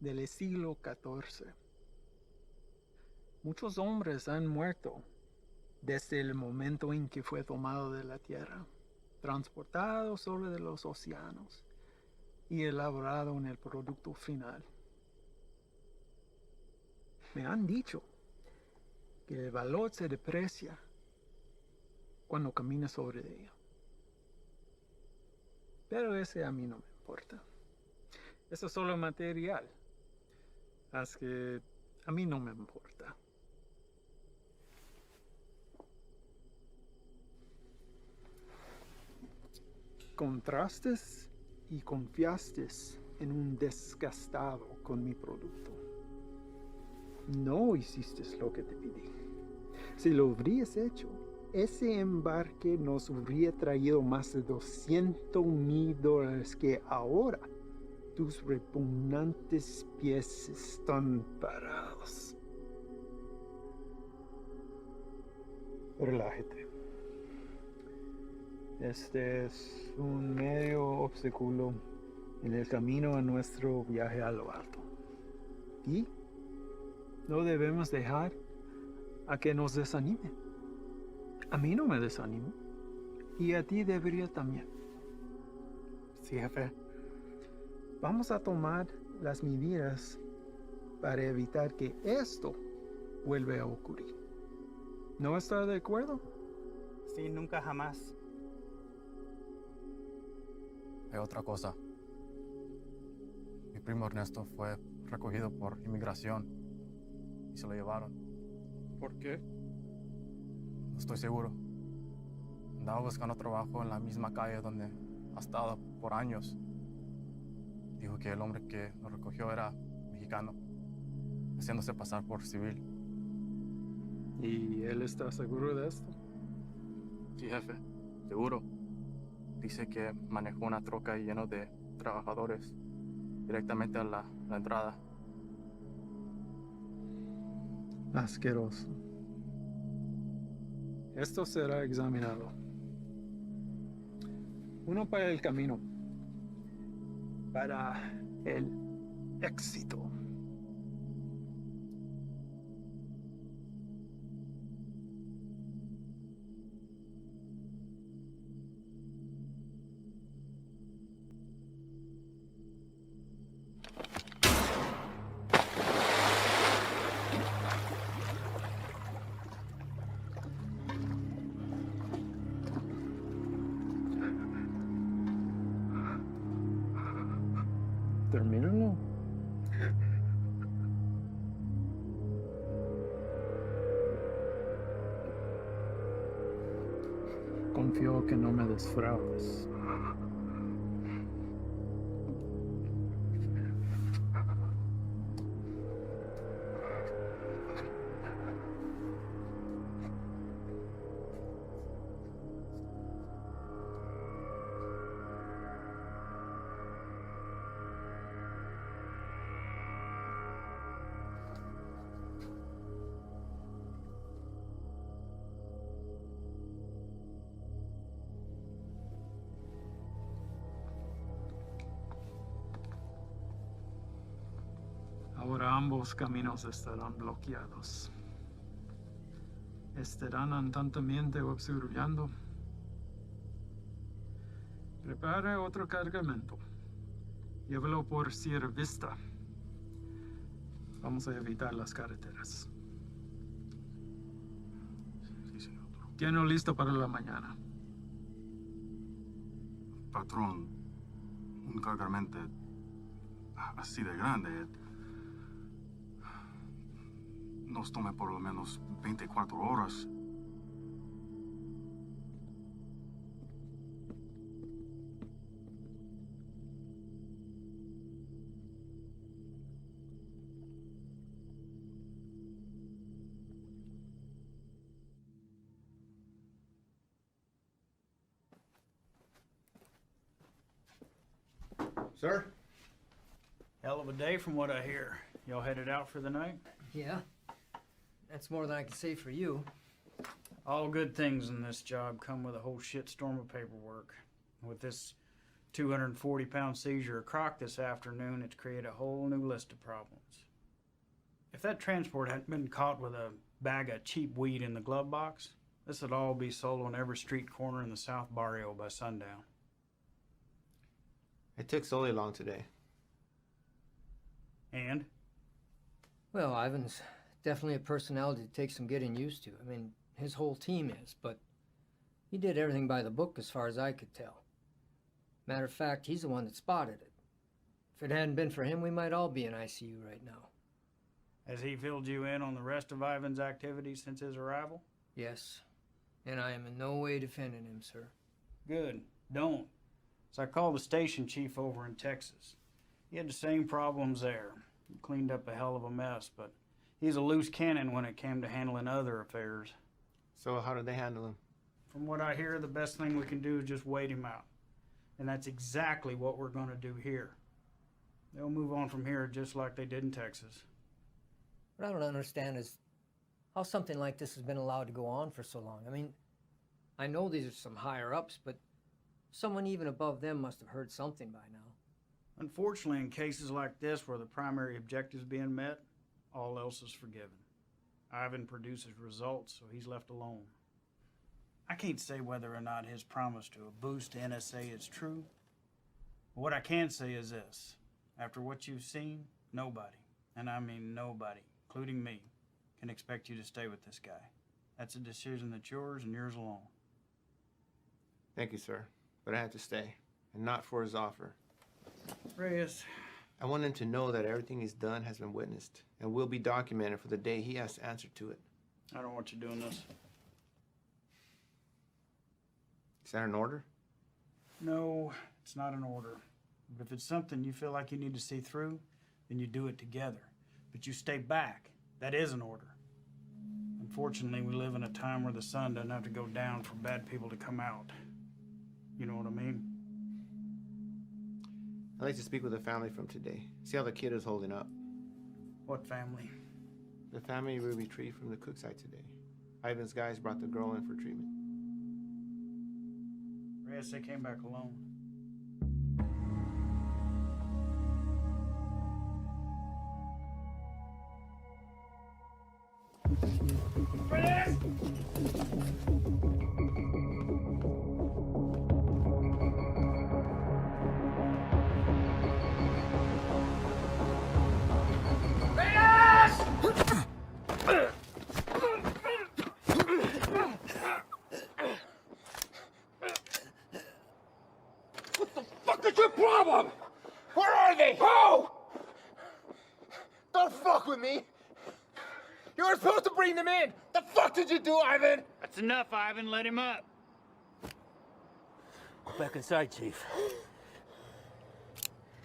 del siglo XIV. Muchos hombres han muerto desde el momento en que fue tomado de la tierra, transportado sobre los océanos y elaborado en el producto final. Me han dicho que el valor se deprecia cuando caminas sobre ella. Pero ese a mí no me importa. Eso es solo material. Así que a mí no me importa. Contrastes y confiaste en un desgastado con mi producto. No hiciste lo que te pedí. Si lo hubieras hecho, ese embarque nos hubiera traído más de $200,000 que ahora tus repugnantes pies están parados. Relájate. Este es un medio obstáculo en el camino a nuestro viaje a lo alto. Y no debemos dejar a que nos desanime. A mí no me desanimo. Y a ti debería también. Sí, jefe. Vamos a tomar las medidas para evitar que esto vuelva a ocurrir. ¿No está de acuerdo? Sí, nunca jamás. Hay otra cosa. Mi primo Ernesto fue recogido por inmigración y se lo llevaron. ¿Por qué? No estoy seguro. Andaba buscando trabajo en la misma calle donde ha estado por años. Dijo que el hombre que lo recogió era mexicano, haciéndose pasar por civil. ¿Y él está seguro de esto? Sí, jefe, seguro. Dice que manejó una troca llena de trabajadores directamente a la entrada. Asqueroso. Esto será examinado. Uno para el camino. Para el éxito. Termínalo. Confío que no me defraudes. Ahora ambos caminos estarán bloqueados. Estarán andantamente observando. Prepara otro cargamento. Llévalo por Sierra Vista. Vamos a evitar las carreteras. Sí, señor. Tiene listo para la mañana. Patrón, un cargamento así de grande nos tome por lo menos 24 horas. Sir? Hell of a day from what I hear. Y'all headed out for the night? Yeah. That's more than I can say for you. All good things in this job come with a whole shitstorm of paperwork. With this 240-pound seizure of Croc this afternoon, it's created a whole new list of problems. If that transport hadn't been caught with a bag of cheap weed in the glove box, this would all be sold on every street corner in the South Barrio by sundown. It took Sully long today. And? Well, Ivan's definitely a personality that takes some getting used to. I mean, his whole team is, but he did everything by the book as far as I could tell. Matter of fact, he's the one that spotted it. If it hadn't been for him, we might all be in ICU right now. Has he filled you in on the rest of Ivan's activities since his arrival? Yes, and I am in no way defending him, sir. Good. Don't. So I called the station chief over in Texas. He had the same problems there. He cleaned up a hell of a mess, but he's a loose cannon when it came to handling other affairs. So how did they handle him? From what I hear, the best thing we can do is just wait him out. And that's exactly what we're going to do here. They'll move on from here just like they did in Texas. What I don't understand is how something like this has been allowed to go on for so long. I mean, I know these are some higher-ups, but someone even above them must have heard something by now. Unfortunately, in cases like this where the primary objective is being met, all else is forgiven. Ivan produces results, so he's left alone. I can't say whether or not his promise to a boost to NSA is true, but what I can say is this. After what you've seen, nobody, and I mean nobody, including me, can expect you to stay with this guy. That's a decision that's yours and yours alone. Thank you, sir. But I had to stay, and not for his offer. Reyes. I want him to know that everything he's done has been witnessed and will be documented for the day he has to answer to it. I don't want you doing this. Is that an order? No, it's not an order. But if it's something you feel like you need to see through, then you do it together. But you stay back. That is an order. Unfortunately, we live in a time where the sun doesn't have to go down for bad people to come out. You know what I mean? I'd like to speak with the family from today. See how the kid is holding up. What family? The family we retrieved from the cook site today. Ivan's guys brought the girl in for treatment. Reyes, they came back alone. Reyes! What's your problem? Where are they? Who? Don't fuck with me. You were supposed to bring them in. The fuck did you do, Ivan? That's enough, Ivan. Let him up. Go back inside, Chief.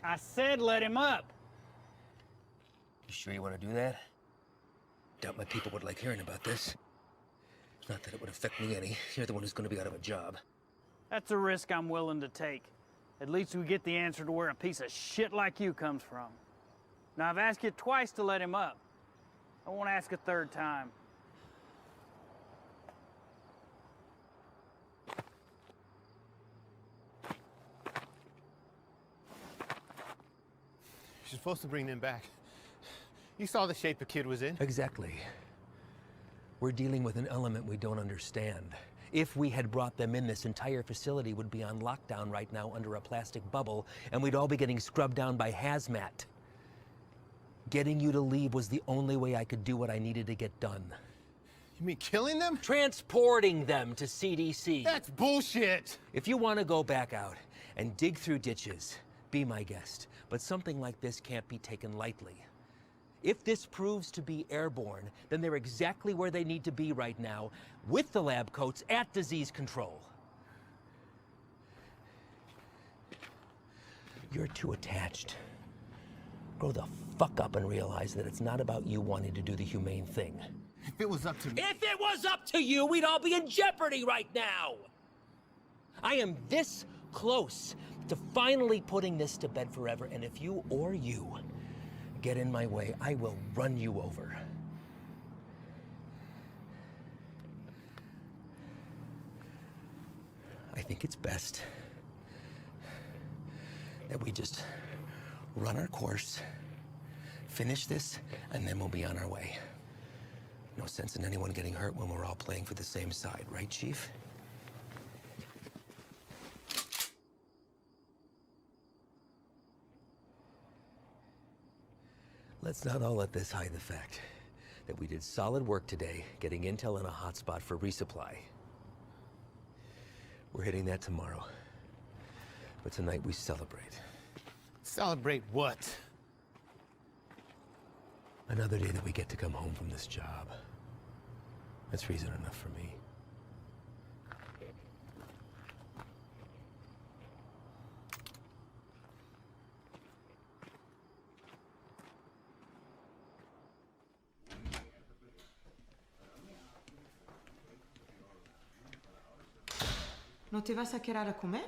I said let him up. You sure you want to do that? Doubt my people would like hearing about this. Not that it would affect me any. You're the one who's going to be out of a job. That's a risk I'm willing to take. At least we get the answer to where a piece of shit like you comes from. Now, I've asked you twice to let him up. I won't ask a third time. You're supposed to bring them back. You saw the shape the kid was in. Exactly. We're dealing with an element we don't understand. If we had brought them in, this entire facility would be on lockdown right now under a plastic bubble, and we'd all be getting scrubbed down by hazmat. Getting you to leave was the only way I could do what I needed to get done. You mean killing them? Transporting them to CDC. That's bullshit! If you want to go back out and dig through ditches, be my guest. But something like this can't be taken lightly. If this proves to be airborne, then they're exactly where they need to be right now, with the lab coats at disease control. You're too attached. Grow the fuck up and realize that it's not about you wanting to do the humane thing. If it was up to me... If it was up to you, we'd all be in jeopardy right now! I am this close to finally putting this to bed forever, and if you get in my way, I will run you over. I think it's best that we just run our course, finish this, and then we'll be on our way. No sense in anyone getting hurt when we're all playing for the same side, right, Chief? Let's not all let this hide the fact that we did solid work today getting intel in a hotspot for resupply. We're hitting that tomorrow. But tonight we celebrate. Celebrate what? Another day that we get to come home from this job. That's reason enough for me. ¿No te vas a quedar a comer?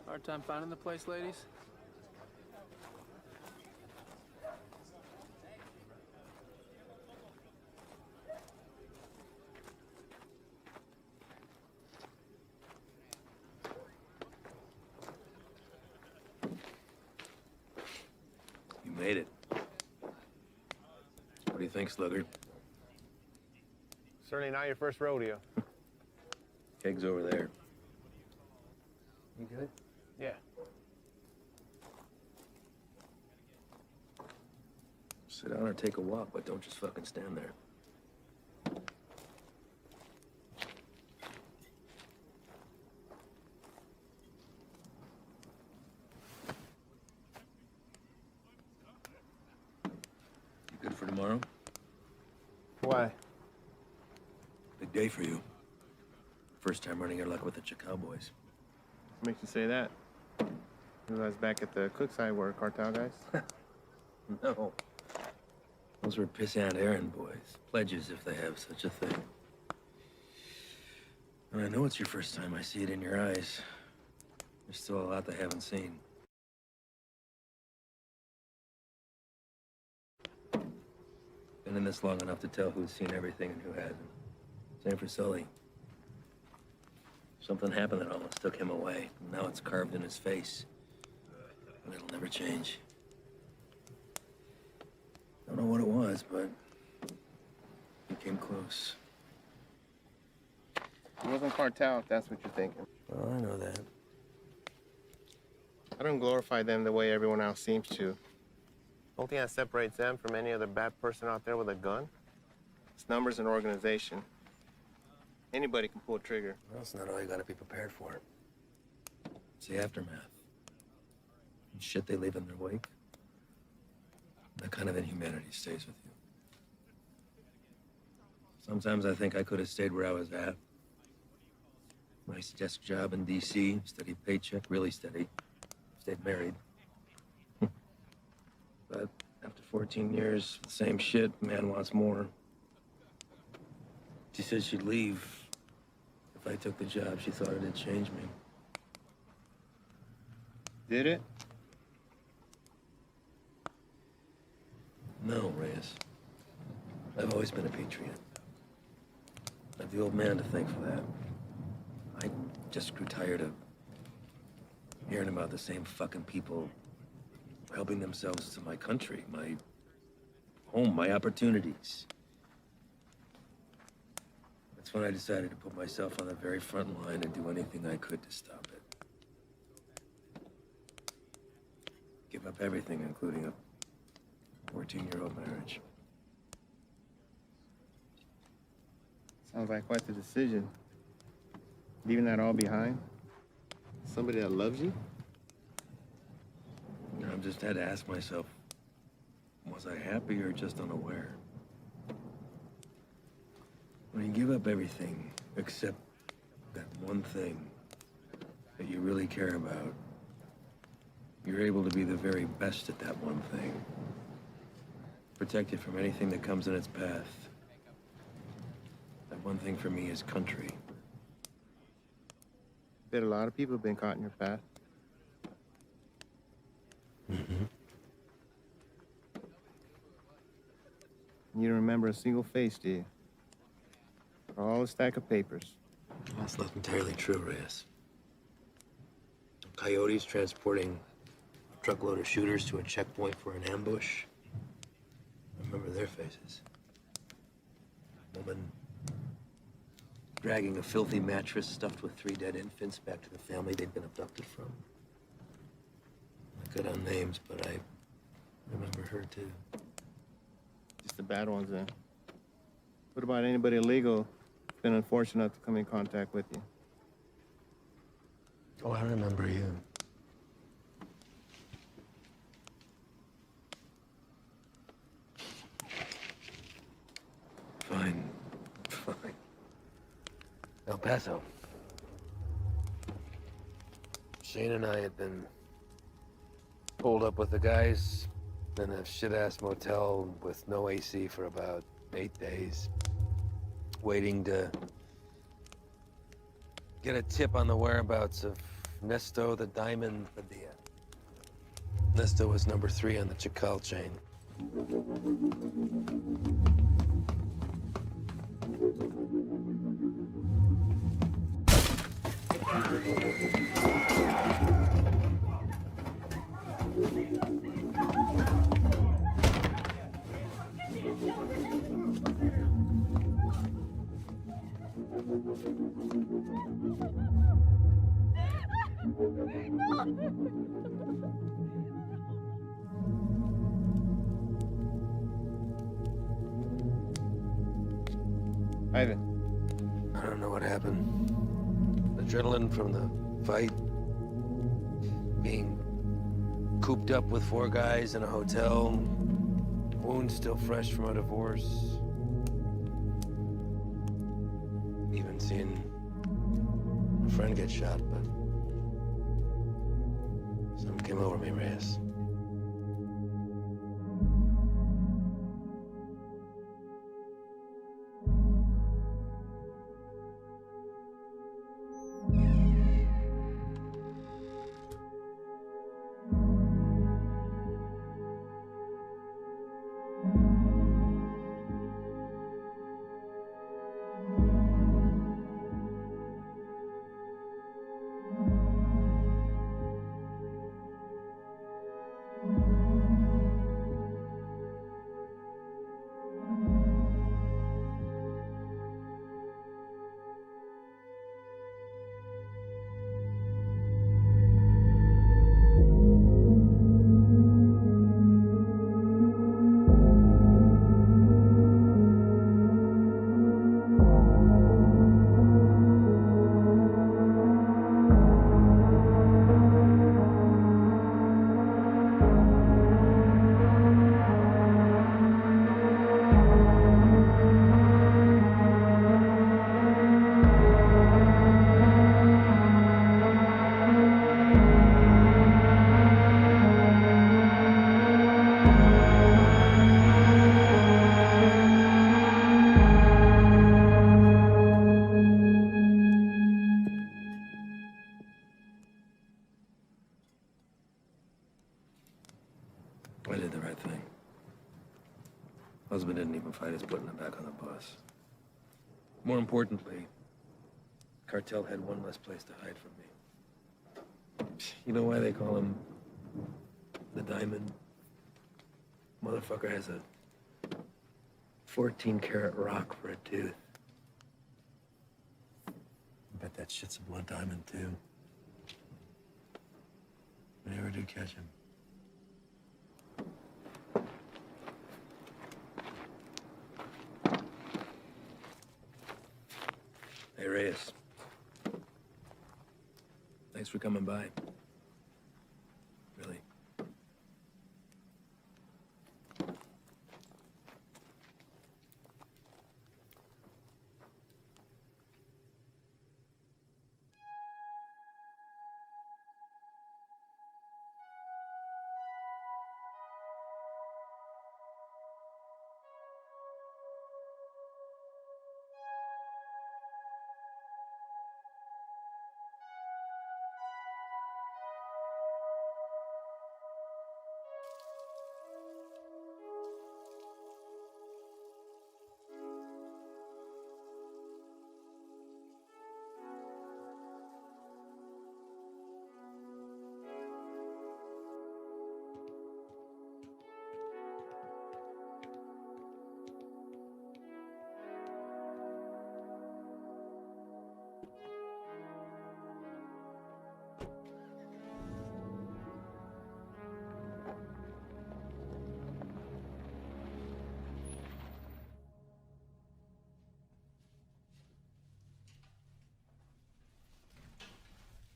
Hard time finding the place, ladies? You made it. What do you think, Sluggard? Certainly not your first rodeo. Keg's over there. You good? Yeah. Sit down or take a walk, but don't just fucking stand there. You good for tomorrow? Why? Big day for you. First time running your luck with the Cowboys. What makes you say that? You guys back at the Cookside were cartel guys? No. Those were pissant errand boys. Pledges, if they have such a thing. And I know it's your first time. I see it in your eyes. There's still a lot they haven't seen. Been in this long enough to tell who's seen everything and who hasn't. Same for Sully. Something happened that almost took him away. And now it's carved in his face. And it'll never change. Don't know what it was, but he came close. It wasn't cartel, if that's what you're thinking. Well, I know that. I don't glorify them the way everyone else seems to. The only thing that separates them from any other bad person out there with a gun, it's numbers and organization. Anybody can pull a trigger. Well, that's not all you gotta be prepared for. It's the aftermath. And shit they leave in their wake. That kind of inhumanity stays with you. Sometimes I think I could have stayed where I was at. Nice desk job in D.C., steady paycheck, really steady. Stayed married. But after 14 years, the same shit, man wants more. She said she'd leave if I took the job. She thought it'd change me. Did it? No, Reyes. I've always been a patriot. I have the old man to thank for that. I just grew tired of hearing about the same fucking people helping themselves to my country, my home, my opportunities. That's when I decided to put myself on the very front line and do anything I could to stop it. Give up everything, including a 14-year-old marriage. Sounds like quite the decision. Leaving that all behind? Somebody that loves you? I've just had to ask myself, was I happy or just unaware? When you give up everything except that one thing that you really care about, you're able to be the very best at that one thing. Protect it from anything that comes in its path. That one thing for me is country. Bet a lot of people have been caught in your path. Mm-hmm. You don't remember a single face, do you? Or all a stack of papers. That's not entirely true, Reyes. Coyotes transporting a truckload of shooters to a checkpoint for an ambush. I remember their faces. Woman dragging a filthy mattress stuffed with 3 dead infants back to the family they'd been abducted from. I cut on names, but I remember her too. Just the bad ones, then. What about anybody illegal who's been unfortunate enough to come in contact with you? Oh, I remember you. Fine. El Paso. Shane and I had been pulled up with the guys in a shit-ass motel with no AC for about 8 days, waiting to get a tip on the whereabouts of Nesto the Diamond Padilla. Nesto was number 3 on the Chacal chain. Ivan. I don't know what happened. Adrenaline from the fight. Being cooped up with 4 guys in a hotel. Wounds still fresh from a divorce. Even seeing a friend get shot, but something came over me, Reyes. I did the right thing. Husband didn't even fight his putting him back on the bus. More importantly, cartel had one less place to hide from me. You know why they call him the Diamond? Motherfucker has a 14-karat rock for a tooth. I bet that shit's a blood diamond, too. If I ever do catch him. Hey, Reyes. Thanks for coming by. Really.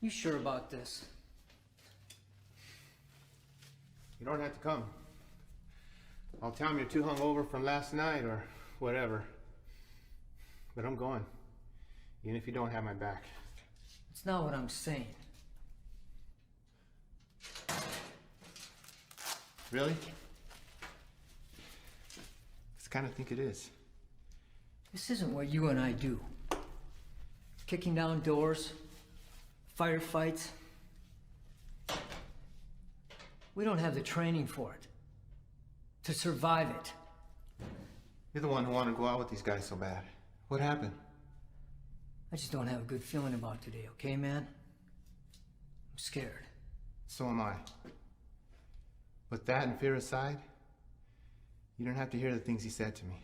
You sure about this? You don't have to come. I'll tell him you're too hungover from last night or whatever. But I'm going. Even if you don't have my back. It's not what I'm saying. Really? 'Cause I kind of think it is. This isn't what you and I do. Kicking down doors, firefights. We don't have the training for it. To survive it. You're the one who wanted to go out with these guys so bad. What happened? I just don't have a good feeling about today, okay, man? I'm scared. So am I. But that and fear aside, you don't have to hear the things he said to me.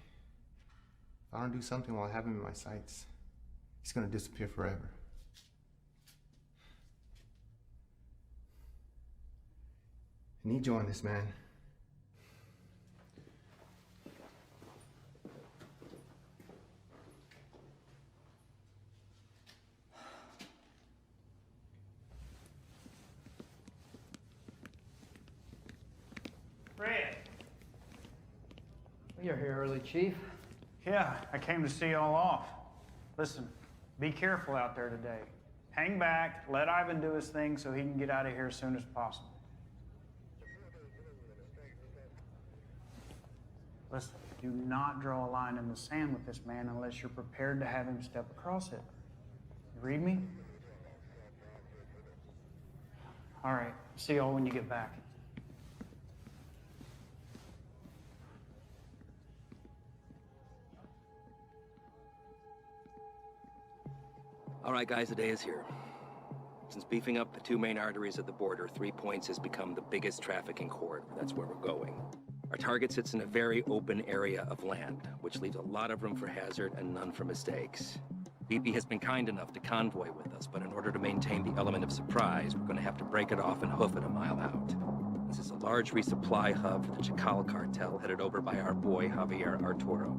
If I don't do something while I have him in my sights, he's gonna disappear forever. I need you on this, man. Red. You're here early, Chief. Yeah, I came to see y'all off. Listen, be careful out there today. Hang back, let Ivan do his thing so he can get out of here as soon as possible. Listen, do not draw a line in the sand with this man unless you're prepared to have him step across it. You read me? All right, see y'all when you get back. All right, guys, the day is here. Since beefing up the two main arteries of the border, 3 Points has become the biggest trafficking corridor. That's where we're going. Our target sits in a very open area of land, which leaves a lot of room for hazard and none for mistakes. BP has been kind enough to convoy with us, but in order to maintain the element of surprise, we're going to have to break it off and hoof it a mile out. This is a large resupply hub for the Chacal cartel headed over by our boy, Javier Arturo.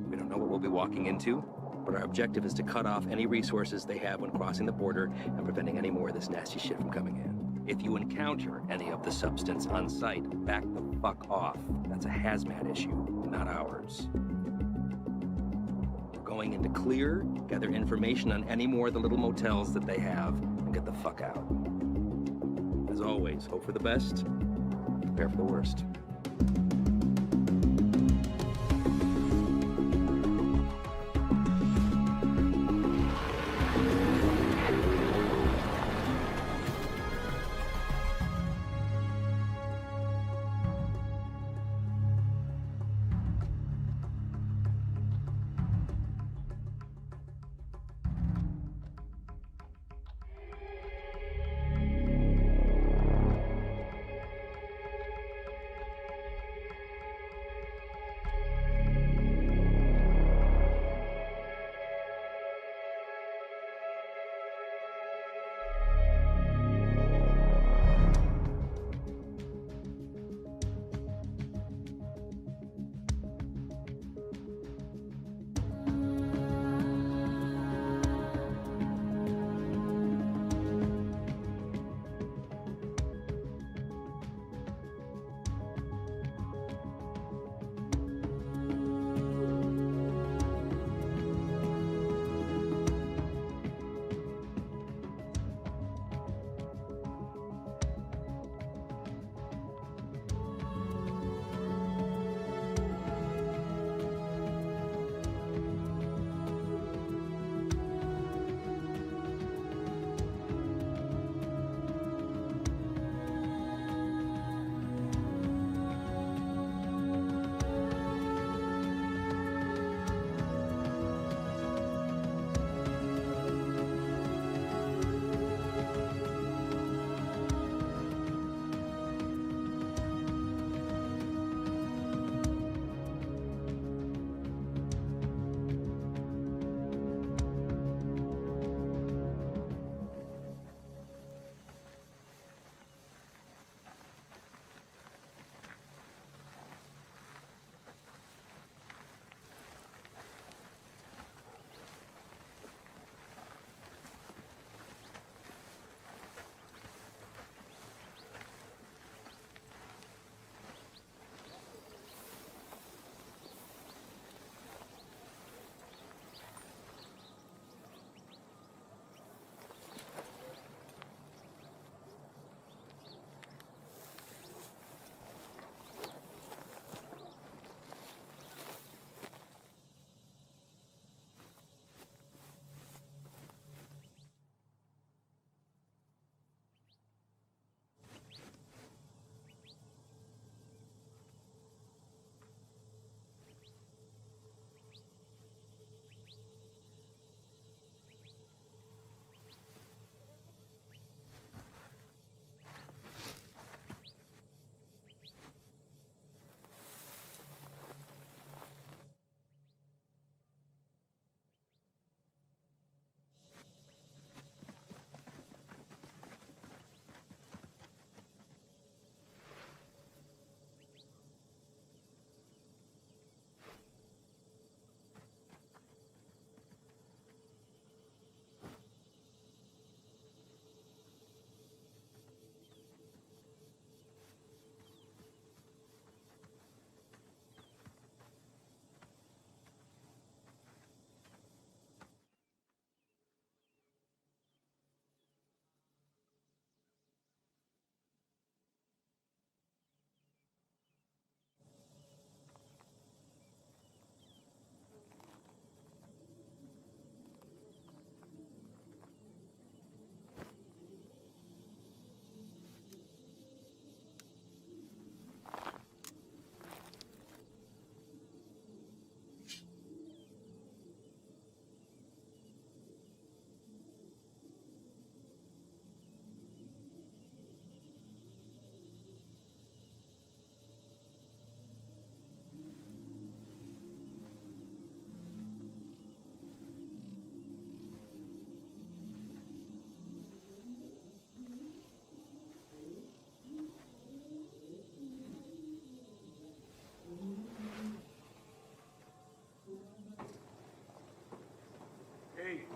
We don't know what we'll be walking into, but our objective is to cut off any resources they have when crossing the border and preventing any more of this nasty shit from coming in. If you encounter any of the substance on site, back the fuck off. That's a hazmat issue, not ours. We're going into clear, gather information on any more of the little motels that they have, and get the fuck out. As always, hope for the best, prepare for the worst.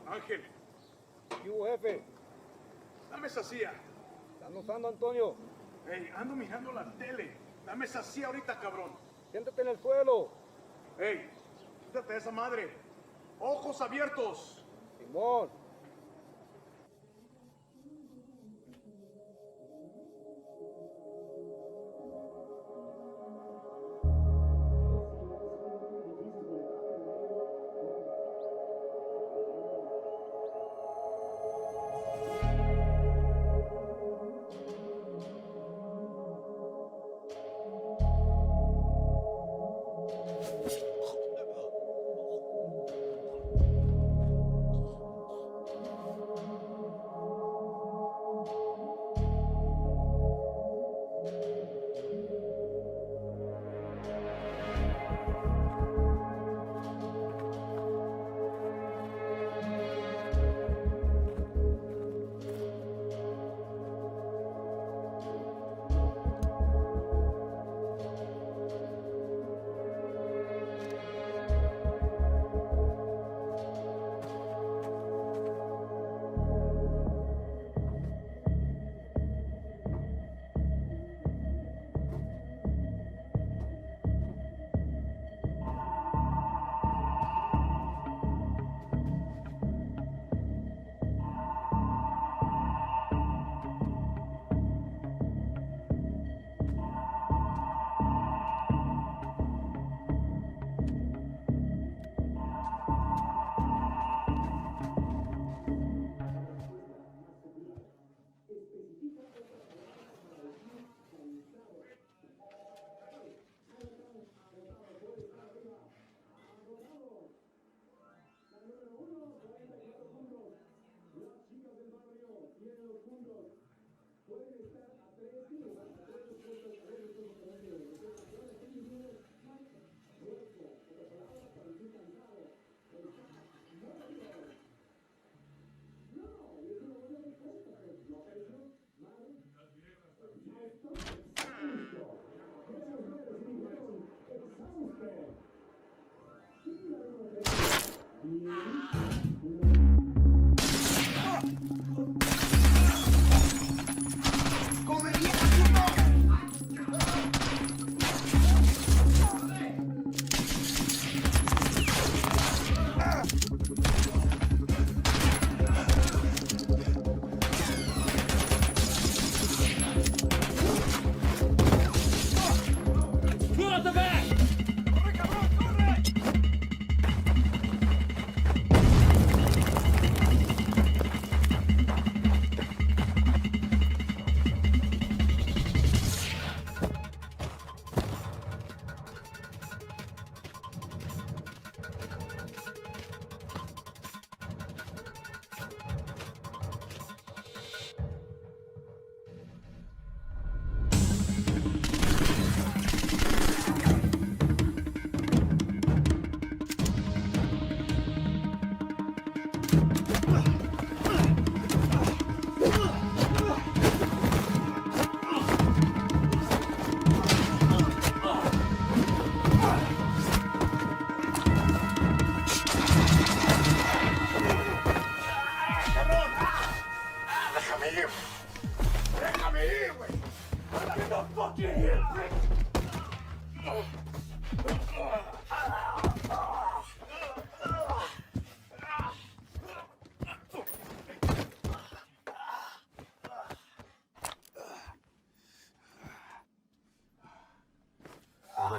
Ángel, ¿Qué hubo, jefe? dame esa silla. ¿Están usando, Antonio? Ey, ando mirando la tele. Dame esa silla ahorita, cabrón. Siéntate en el suelo. Ey, quítate de esa madre. Ojos abiertos. Simón.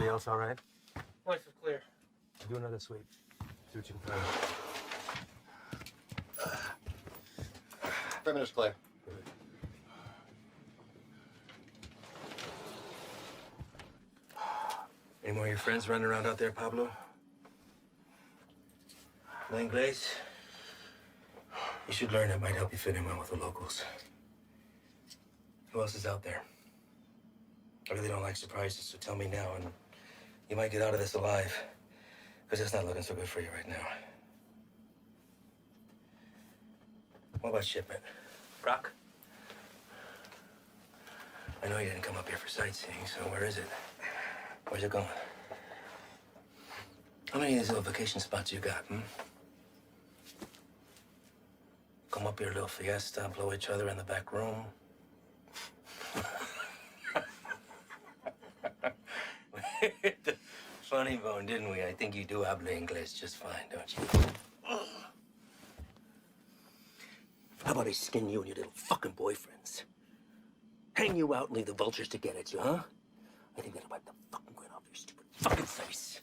Everybody else all right? Voice is clear. Do another sweep. See what you can find. Perimeter's clear. Any more of your friends running around out there, Pablo? No Inglés? You should learn. It might help you fit in well with the locals. Who else is out there? I really don't like surprises, so tell me now, and you might get out of this alive, because it's not looking so good for you right now. What about shipment? Rock? I know you didn't come up here for sightseeing, so where is it? Where's it going? How many of these little vacation spots you got, up your little fiesta, blow each other in the back room. Funny bone, didn't we? I think you do habla English just fine, don't you? How about I skin you and your little fucking boyfriends? Hang you out and leave the vultures to get at you, huh? I think that'll wipe the fucking grin off your stupid fucking face.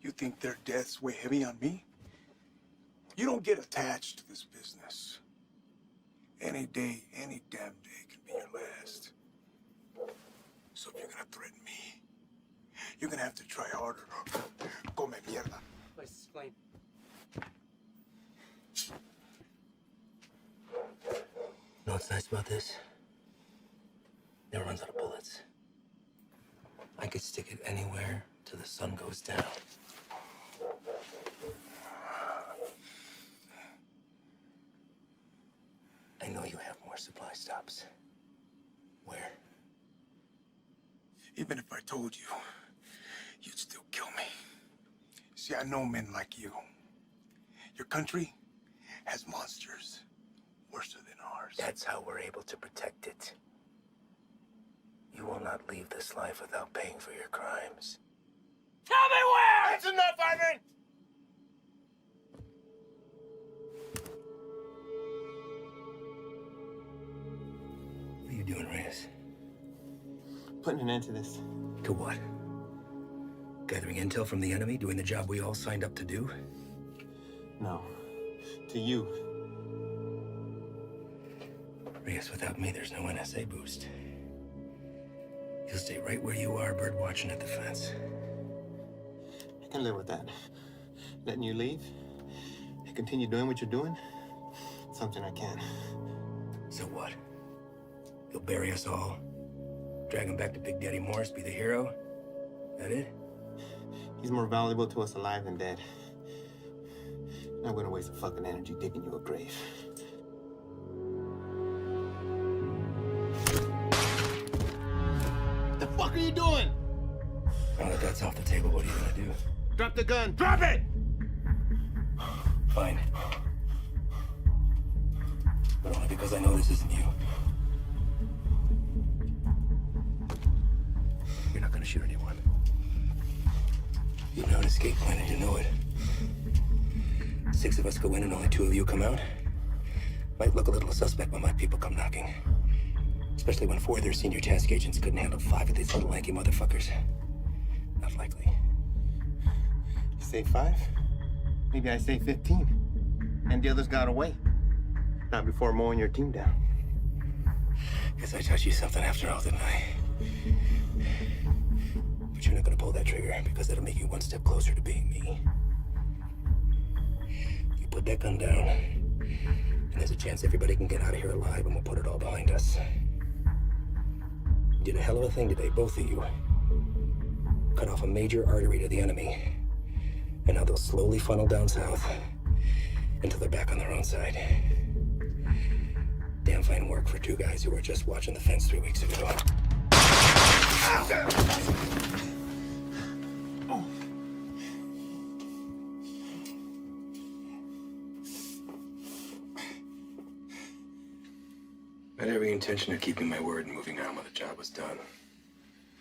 You think their deaths weigh heavy on me? You don't get attached to this business. Any day, any damn day can be your last. So if you're gonna threaten me, you're gonna have to try harder. Come mierda. Let's explain. Know what's nice about this? Never runs out of bullets. I could stick it anywhere till the sun goes down. I know you have more supply stops. Where? Even if I told you, you'd still kill me. See, I know men like you. Your country has monsters worse than ours. That's how we're able to protect it. You will not leave this life without paying for your crimes. Tell me where! That's enough, Ivan! What are you doing, Reyes? Putting an end to this. To what? Gathering intel from the enemy, doing the job we all signed up to do? No. To you. Reyes, without me, there's no NSA boost. You'll stay right where you are, bird watching at the fence. I can live with that. Letting you leave and continue doing what you're doing, something I can. So what? You'll bury us all, drag him back to Big Daddy Morris, be the hero? That it? He's more valuable to us alive than dead. Not gonna waste the fucking energy digging you a grave. The fuck are you doing? Now that that's off the table, what are you gonna do? Drop the gun! Drop it! Fine. But only because I know this isn't you. You're not gonna shoot anyone. You have an escape plan and you know it. 6 of us go in and only 2 of you come out. Might look a little suspect when my people come knocking. Especially when 4 of their senior task agents couldn't handle 5 of these little lanky motherfuckers. Not likely. You say 5? Maybe I say 15. And the others got away. Not before mowing your team down. Guess I taught you something after all, didn't I? But you're not gonna pull that trigger because that'll make you 1 step closer to being me. You put that gun down, and there's a chance everybody can get out of here alive and we'll put it all behind us. You did a hell of a thing today, both of you. Cut off a major artery to the enemy. And now they'll slowly funnel down south until they're back on their own side. Damn fine work for 2 guys who were just watching the fence 3 weeks ago. I had every intention of keeping my word and moving on when the job was done.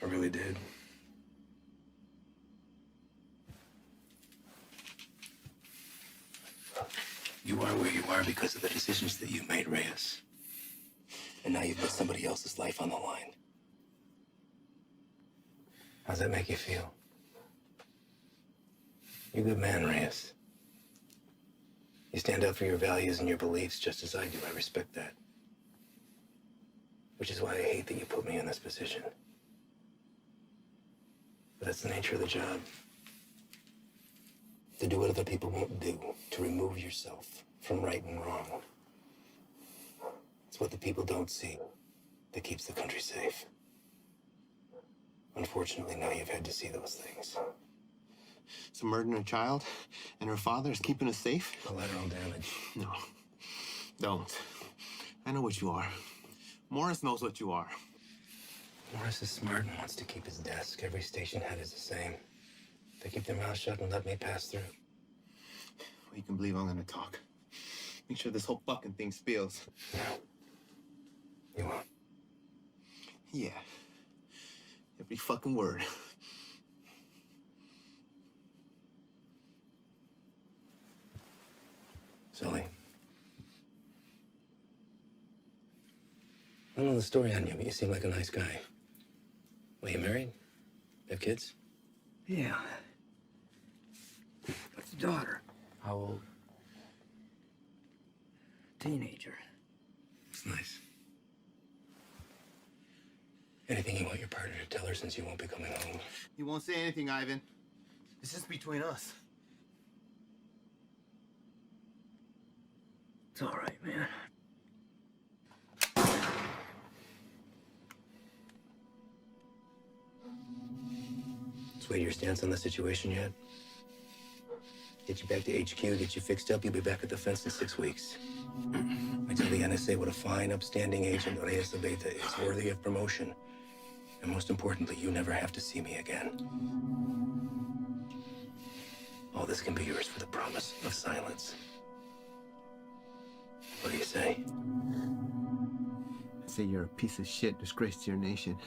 I really did. You are where you are because of the decisions that you made, Reyes. And now you've put somebody else's life on the line. How's that make you feel? You're a good man, Reyes. You stand up for your values and your beliefs just as I do. I respect that. Which is why I hate that you put me in this position. But that's the nature of the job. To do what other people won't do. To remove yourself from right and wrong. It's what the people don't see that keeps the country safe. Unfortunately, now you've had to see those things. So murdering a child and her father is keeping us safe? Collateral damage. No. Don't. I know what you are. Morris knows what you are. Morris is smart and wants to keep his desk. Every station head is the same. They keep their mouths shut and let me pass through. Well, you can believe I'm gonna talk. Make sure this whole fucking thing spills. You won't. Yeah. Every fucking word. Sully. I don't know the story on you, but you seem like a nice guy. Well, you married? Have kids? Yeah. That's a daughter. How old? Teenager. It's nice. Anything you want your partner to tell her since you won't be coming home? You won't say anything, Ivan. This is between us. It's all right, man. Sway your stance on the situation yet? Get you back to HQ, get you fixed up, you'll be back at the fence in 6 weeks. I tell the NSA what a fine, upstanding agent Reyes Abeta is, worthy of promotion. And most importantly, you never have to see me again. All this can be yours for the promise of silence. What do you say? I say you're a piece of shit, disgrace to your nation,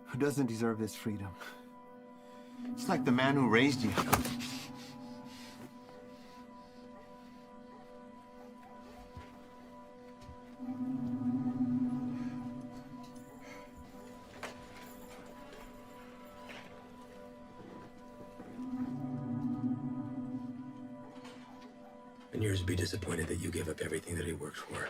who doesn't deserve this freedom. It's like the man who raised you. And yours would be disappointed that you gave up everything that he worked for.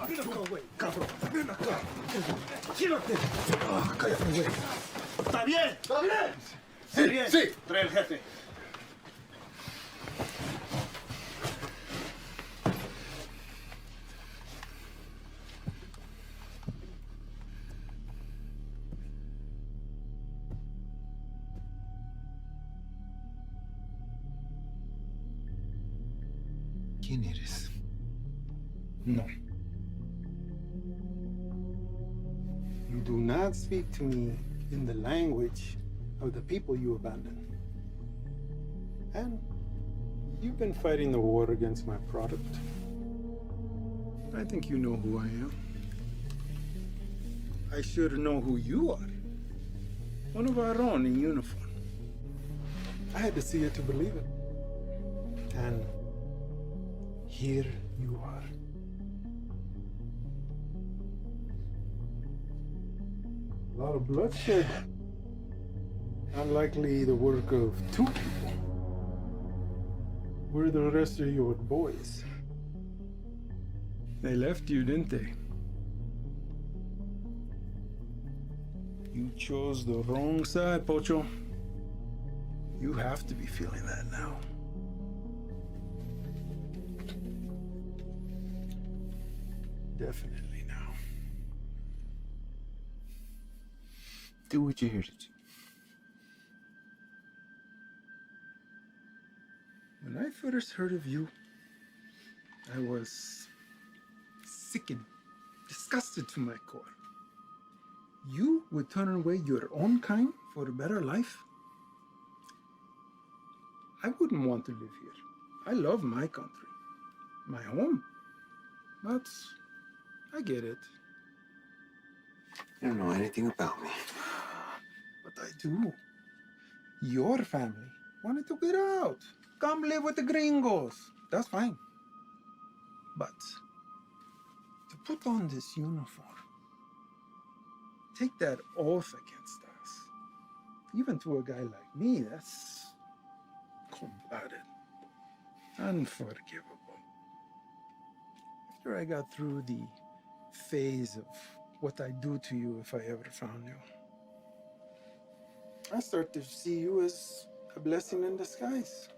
Ven acá, güey, cabrón. Ven acá. Quédate. Ah, cállate, güey. ¿Está bien? ¿Está bien? Sí, bien. Sí. Trae el jefe. ¿Quién eres? No. You do not speak to me in the language of the people you abandoned. And you've been fighting the war against my product. I think you know who I am. I should know who you are. One of our own in uniform. I had to see it to believe it. And here you are. A lot of bloodshed. Unlikely the work of two people. Where are the rest of your boys? They left you, didn't they? You chose the wrong side, Pocho. You have to be feeling that now. Definitely now. Do what you're here to do. When I first heard of you, I was sickened, disgusted to my core. You would turn away your own kind for a better life? I wouldn't want to live here. I love my country, my home. But I get it. You don't know anything about me. But I do. Your family wanted to get out. Come live with the gringos. That's fine. But to put on this uniform, take that oath against us, even to a guy like me, that's cold-blooded, unforgivable. After I got through the phase of what I'd do to you if I ever found you, I start to see you as a blessing in disguise.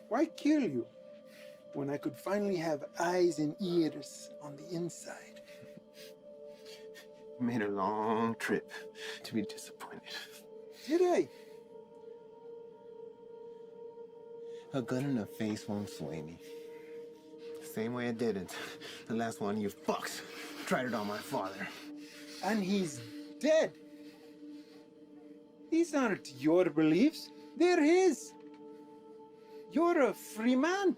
Why kill you when I could finally have eyes and ears on the inside? Made a long trip to be disappointed. Did I? A gun in the face won't sway me. Same way I did it. The last one of you fucks tried it on my father. And he's dead. These aren't your beliefs, they're his. You're a free man,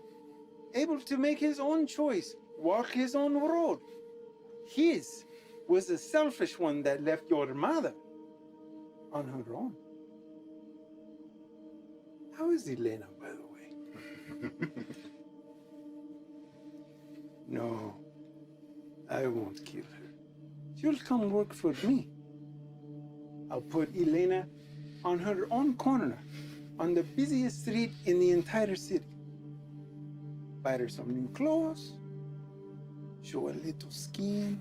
able to make his own choice, walk his own road. His was a selfish one that left your mother on her own. How is Elena, by the way? No, I won't kill her. She'll come work for me. I'll put Elena on her own corner, on the busiest street in the entire city. Buy her some new clothes, show a little skin.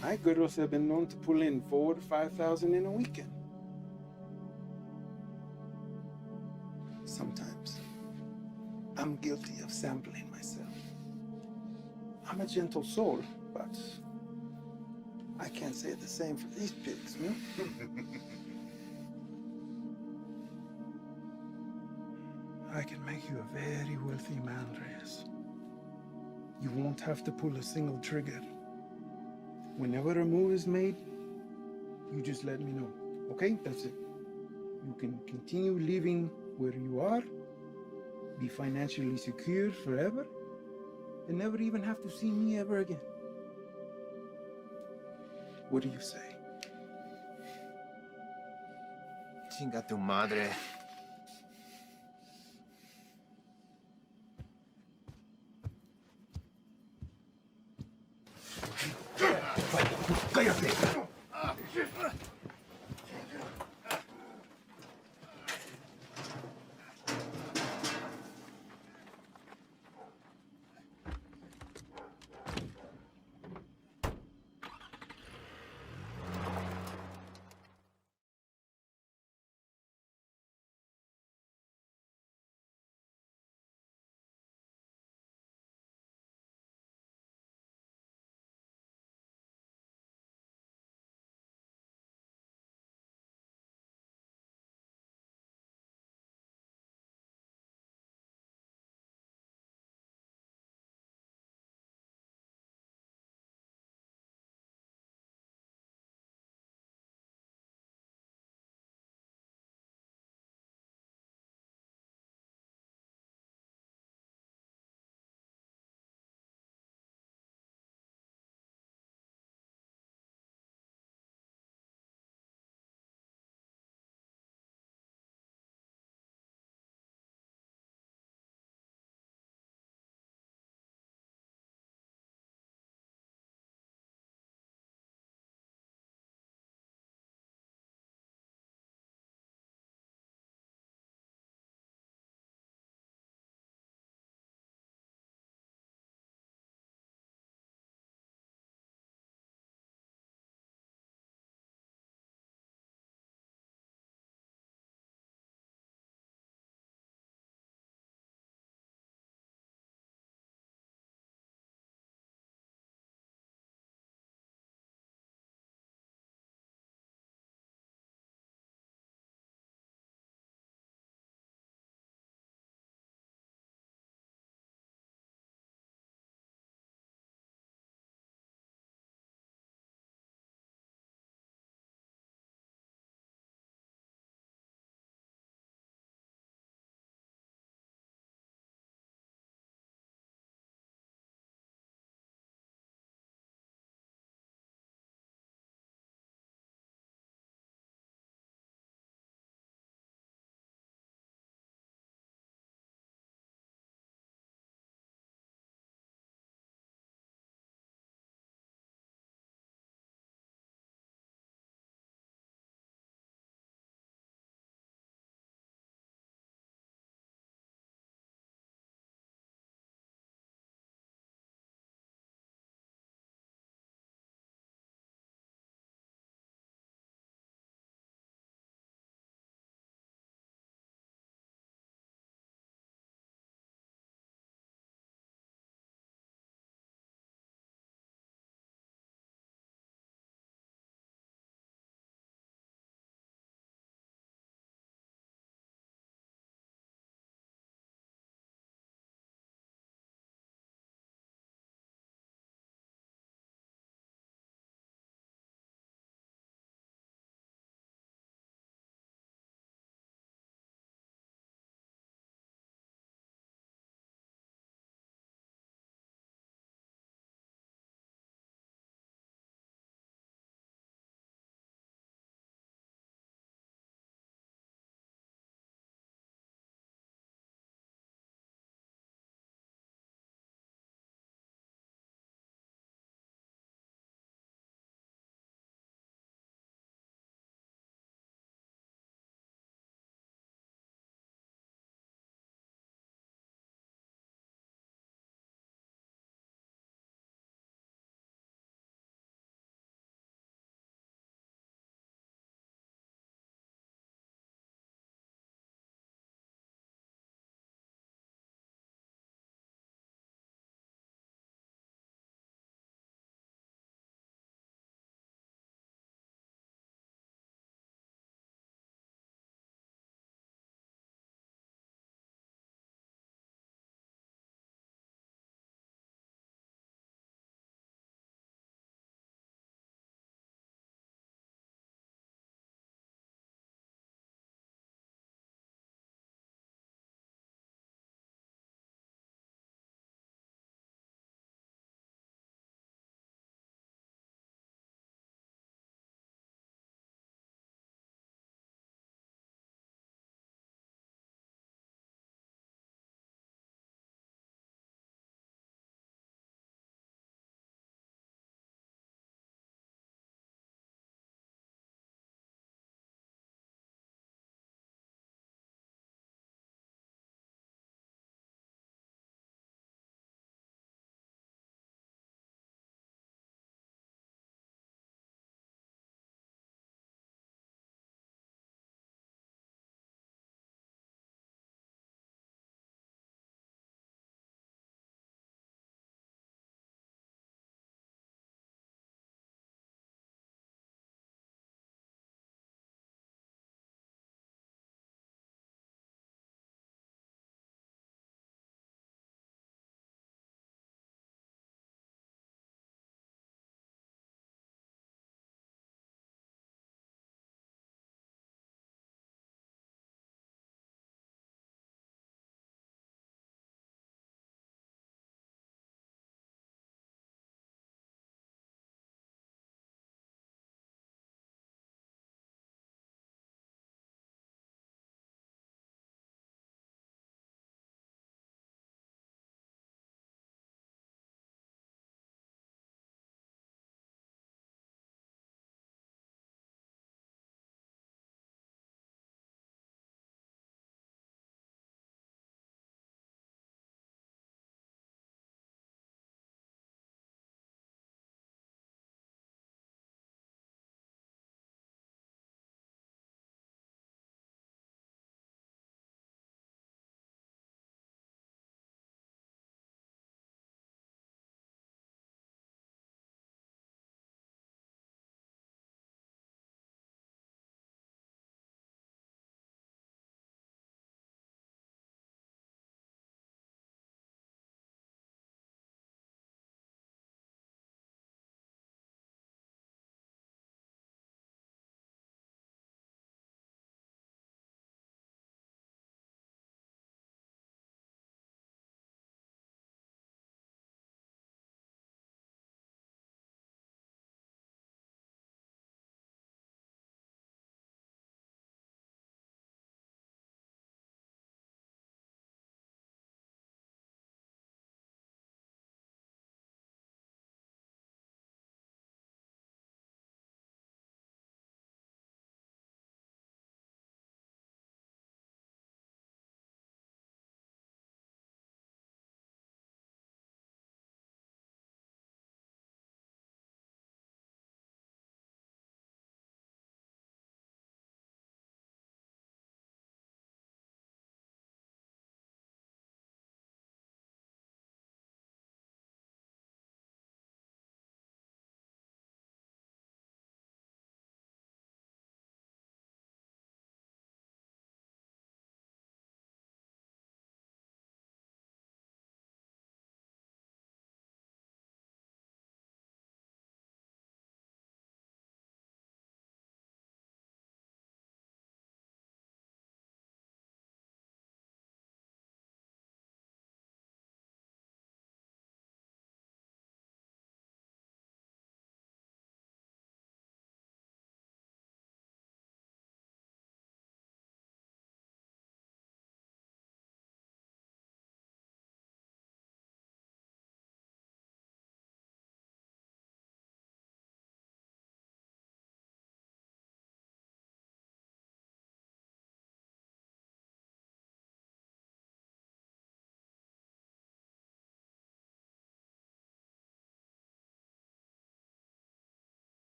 My girls have been known to pull in 4,000 to 5,000 in a weekend. Sometimes I'm guilty of sampling myself. I'm a gentle soul, but I can't say the same for these pigs, no? I can make you a very wealthy man, Reyes. You won't have to pull a single trigger. Whenever a move is made, you just let me know, okay? That's it. You can continue living where you are, be financially secure forever, and never even have to see me ever again. What do you say? Chinga tu madre. ¡Cállate!